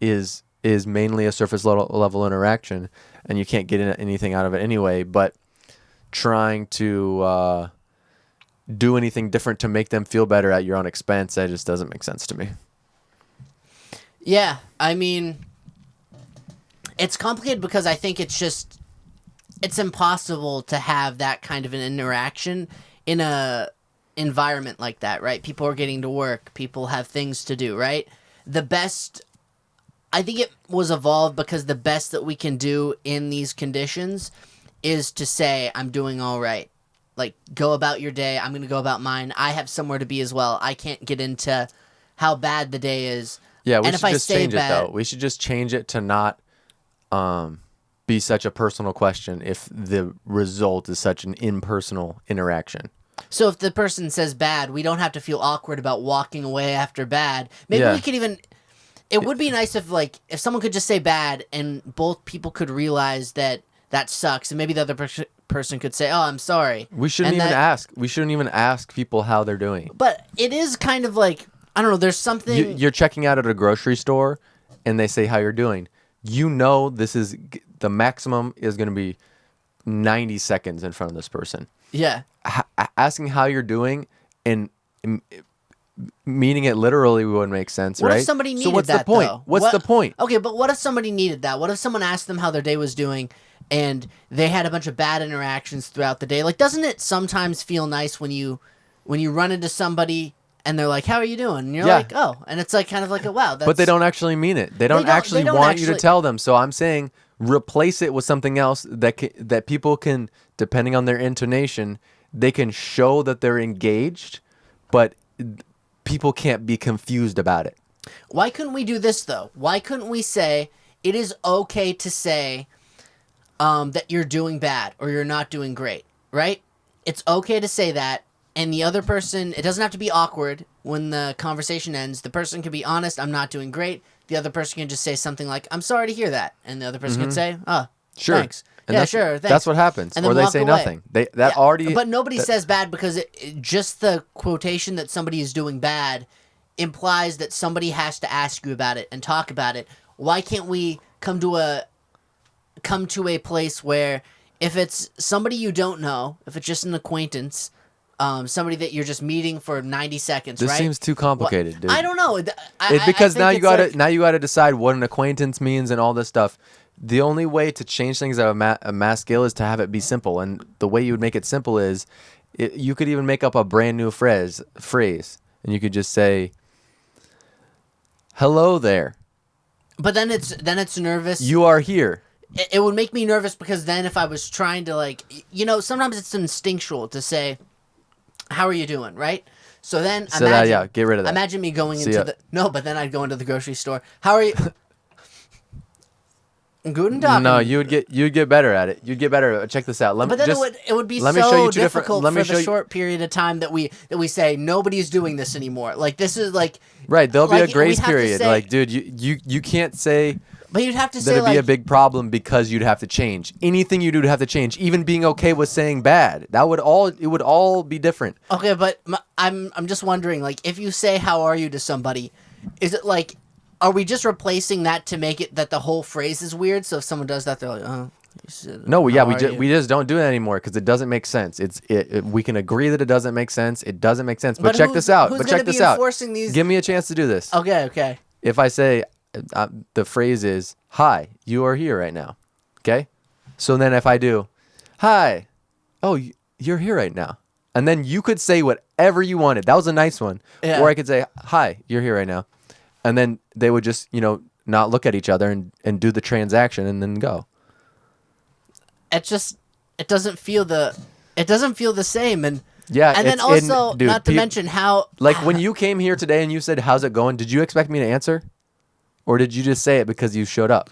is mainly a surface level interaction, and you can't get anything out of it anyway. But trying to do anything different to make them feel better at your own expense, that just doesn't make sense to me. Yeah, I mean... It's complicated because I think it's impossible to have that kind of an interaction in a environment like that, right? People are getting to work. People have things to do, right? I think it was evolved because the best that we can do in these conditions is to say, I'm doing all right. Like, go about your day. I'm going to go about mine. I have somewhere to be as well. I can't get into how bad the day is. Yeah, we should just change it, though. We should just change it to not... be such a personal question if the result is such an impersonal interaction. So if the person says bad, we don't have to feel awkward about walking away after bad. Maybe we could even... It would be nice if someone could just say bad and both people could realize that sucks, and maybe the other person could say, oh, I'm sorry. We shouldn't even ask people how they're doing. But it is kind of like, I don't know, there's something... You're checking out at a grocery store and they say how you're doing. You know this is the maximum is going to be 90 seconds in front of this person. Yeah. Asking how you're doing and meaning it literally would make sense, right? What if somebody needed that, so what's the point? though? What's the point? Okay, but what if somebody needed that? What if someone asked them how their day was doing and they had a bunch of bad interactions throughout the day? Like, doesn't it sometimes feel nice when you run into somebody... And they're like, how are you doing? And you're like, oh. And it's like kind of like, wow. That's... But they don't actually mean it. They don't actually want you to tell them. So I'm saying replace it with something else that people can, depending on their intonation, they can show that they're engaged, but people can't be confused about it. Why couldn't we do this, though? Why couldn't we say it is okay to say that you're doing bad or you're not doing great, right? It's okay to say that. And the other person, it doesn't have to be awkward when the conversation ends. The person can be honest, I'm not doing great. The other person can just say something like, I'm sorry to hear that. And the other person can say, oh, Sure. Thanks. And yeah, sure. Thanks. That's what happens. Or they say nothing. Already. But nobody says bad because just the quotation that somebody is doing bad implies that somebody has to ask you about it and talk about it. Why can't we come to a place where if it's somebody you don't know, if it's just an acquaintance, somebody that you're just meeting for 90 seconds, this right? seems too complicated, dude. I don't know. Because now you gotta decide what an acquaintance means and all this stuff. The only way to change things at a mass scale is to have it be simple, and the way you would make it simple is, you could even make up a brand new phrase, and you could just say, "Hello there." But then it's nervous. You are here. It would make me nervous because then if I was trying to sometimes it's instinctual to say, "How are you doing?" Right? So then get rid of that. Imagine me going but then I'd go into the grocery store. How are you? Guten Tag. No, you'd get better at it. You'd get better. Check this out. It would be so difficult for the short period of time that we say nobody's doing this anymore. Like this is like right. There'll be a grace period. Like, dude, you can't say. But you'd have to say that'd be a big problem because you'd have to change. Anything you do to have to change. Even being okay with saying bad. It would all be different. Okay, but I'm just wondering, like, if you say "How are you" to somebody, is it like? Are we just replacing that to make it that the whole phrase is weird? So if someone does that, they're like, "Oh, you said, no, we just don't do it anymore because it doesn't make sense. We can agree that it doesn't make sense. It doesn't make sense. But check this out. Give me a chance to do this. Okay. If I say the phrase is "Hi, you are here right now," okay? So then if I do, "Hi, oh, you're here right now," and then you could say whatever you wanted. That was a nice one. Yeah. Or I could say, "Hi, you're here right now." And then they would just, not look at each other and do the transaction and then go. It doesn't feel the same. And yeah, and then also, not to mention how... Like, when you came here today and you said, "How's it going?" Did you expect me to answer? Or did you just say it because you showed up?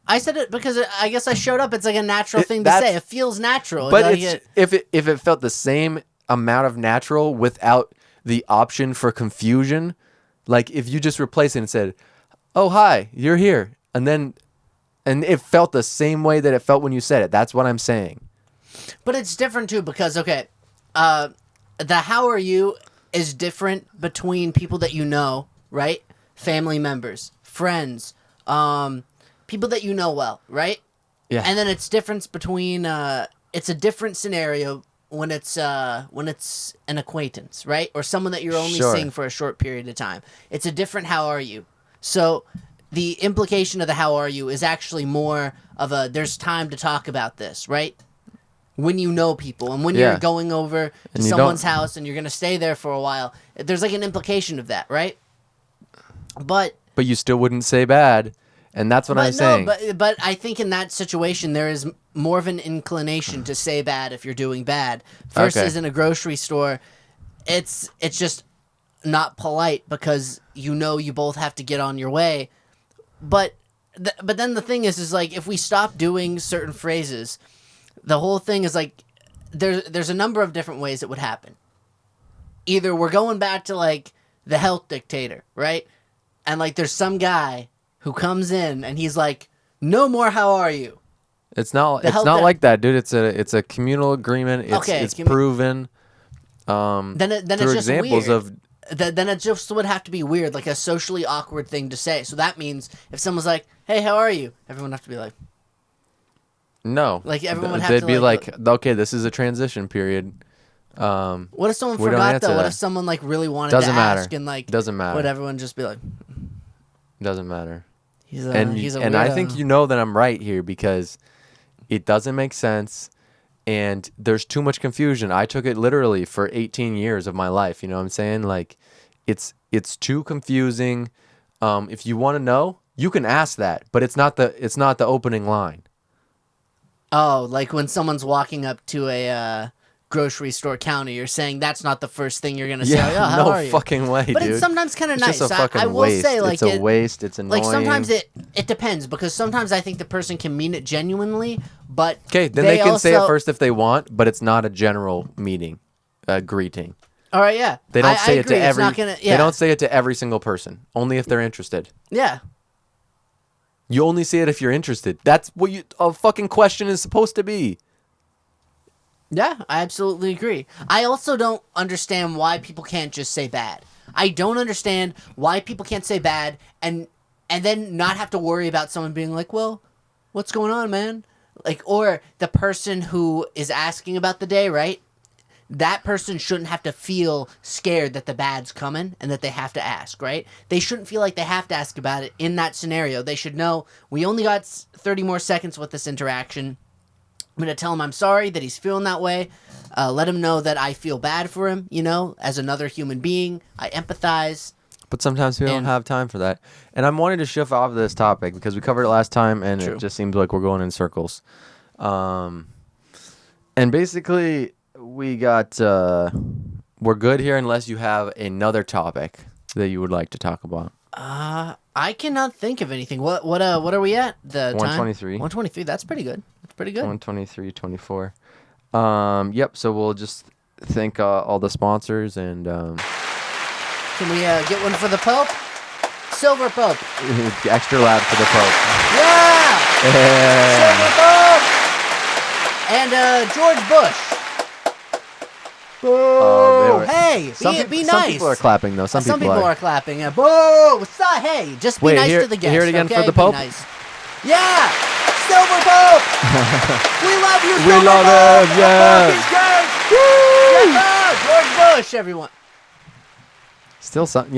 I said it because I guess I showed up. It's like a natural thing to say. It feels natural. But if it felt the same amount of natural without the option for confusion... Like, if you just replace it and said, "Oh, hi, you're here," and it felt the same way that it felt when you said it. That's what I'm saying. But it's different, too, because, okay, the "How are you" is different between people that you know, right? Family members, friends, people that you know well, right? Yeah. And then it's difference between, it's a different scenario when it's an acquaintance, right? Or someone that you're only seeing for a short period of time. It's a different "How are you?" So the implication of the "How are you" is actually more of there's time to talk about this, right? When you know people and when you're going over to someone's house and you're going to stay there for a while, there's like an implication of that, right? But you still wouldn't say bad. And that's what I'm saying. But I think in that situation, there is more of an inclination to say bad if you're doing bad. Versus in a grocery store, it's just not polite because you both have to get on your way. But then the thing is like, if we stop doing certain phrases, the whole thing is like, there's a number of different ways it would happen. Either we're going back to like the health dictator, right? And like there's some guy who comes in and he's like, "No more "How are you?" It's not like that, dude. It's a communal agreement. It's proven. Then it's just examples weird. Then it just would have to be weird, like a socially awkward thing to say. So that means if someone's like, "Hey, how are you?" everyone would have to be like, "No." Like everyone would have to. They'd be like, "Okay, this is a transition period." What if someone forgot though? What if someone like really wanted to ask and like doesn't matter? Would everyone just be like, "Doesn't matter." He's a weirdo. And I think that I'm right here because it doesn't make sense and there's too much confusion. I took it literally for 18 years of my life. You know what I'm saying? Like it's too confusing. If you want to know, you can ask that, but it's not the opening line. Oh, like when someone's walking up to a grocery store counter, you're saying that's not the first thing you're gonna say. Yeah, like, "Oh, how are you?" Fucking way, but dude. It's sometimes kind of nice. Just a fucking I will waste. say, like, it's a waste. It's annoying. Like sometimes it depends because sometimes I think the person can mean it genuinely, but okay, then they can say it first if they want, but it's not a general meeting, greeting. All right, yeah. They don't say it to every. It's not gonna, They don't say it to every single person. Only if they're interested. Yeah. You only say it if you're interested. That's what a fucking question is supposed to be. Yeah, I absolutely agree. I also don't understand why people can't just say bad. I don't understand why people can't say bad and then not have to worry about someone being like, well, what's going on, man? Like, or the person who is asking about the day, right? That person shouldn't have to feel scared that the bad's coming and that they have to ask, right? They shouldn't feel like they have to ask about it in that scenario. They should know we only got 30 more seconds with this interaction. I'm going to tell him I'm sorry that he's feeling that way. Let him know that I feel bad for him, as another human being. I empathize. But sometimes we don't have time for that. And I'm wanting to shift off of this topic because we covered it last time and It just seems like we're going in circles. And basically, we got... we're good here unless you have another topic that you would like to talk about. I cannot think of anything. What are we at? The 123. 123. That's pretty good. That's pretty good. 123.24. Yep. So we'll just thank all the sponsors and. Can we get one for the Pope? Silver Pope. Extra loud for the Pope. Yeah. Silver Pope. And George Bush. Boo! Hey, be nice. Some people are clapping though. Some people are clapping. Boo! Stop! Hey, just be nice to the guests. Hear it again okay? for the Pope. Be nice. Yeah, Silver Pope. We love you, Silver We love Pope. him. Yeah. He's great. Woo! Yeah, George Bush, everyone. Still, some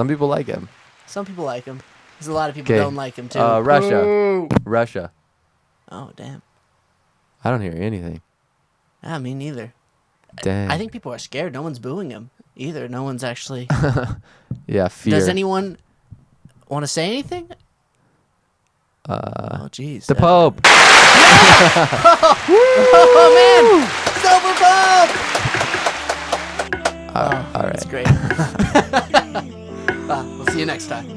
people like him. Some people like him. There's a lot of people don't like him too. Russia. Boo! Russia. Oh damn. I don't hear anything. Ah, me neither. Dang. I think people are scared. No one's booing him either. No one's actually. Yeah, fear. Does anyone want to say anything? Oh, jeez. The Pope. Yeah! Oh, man! Silver Pope! All right. That's great. We'll see you next time.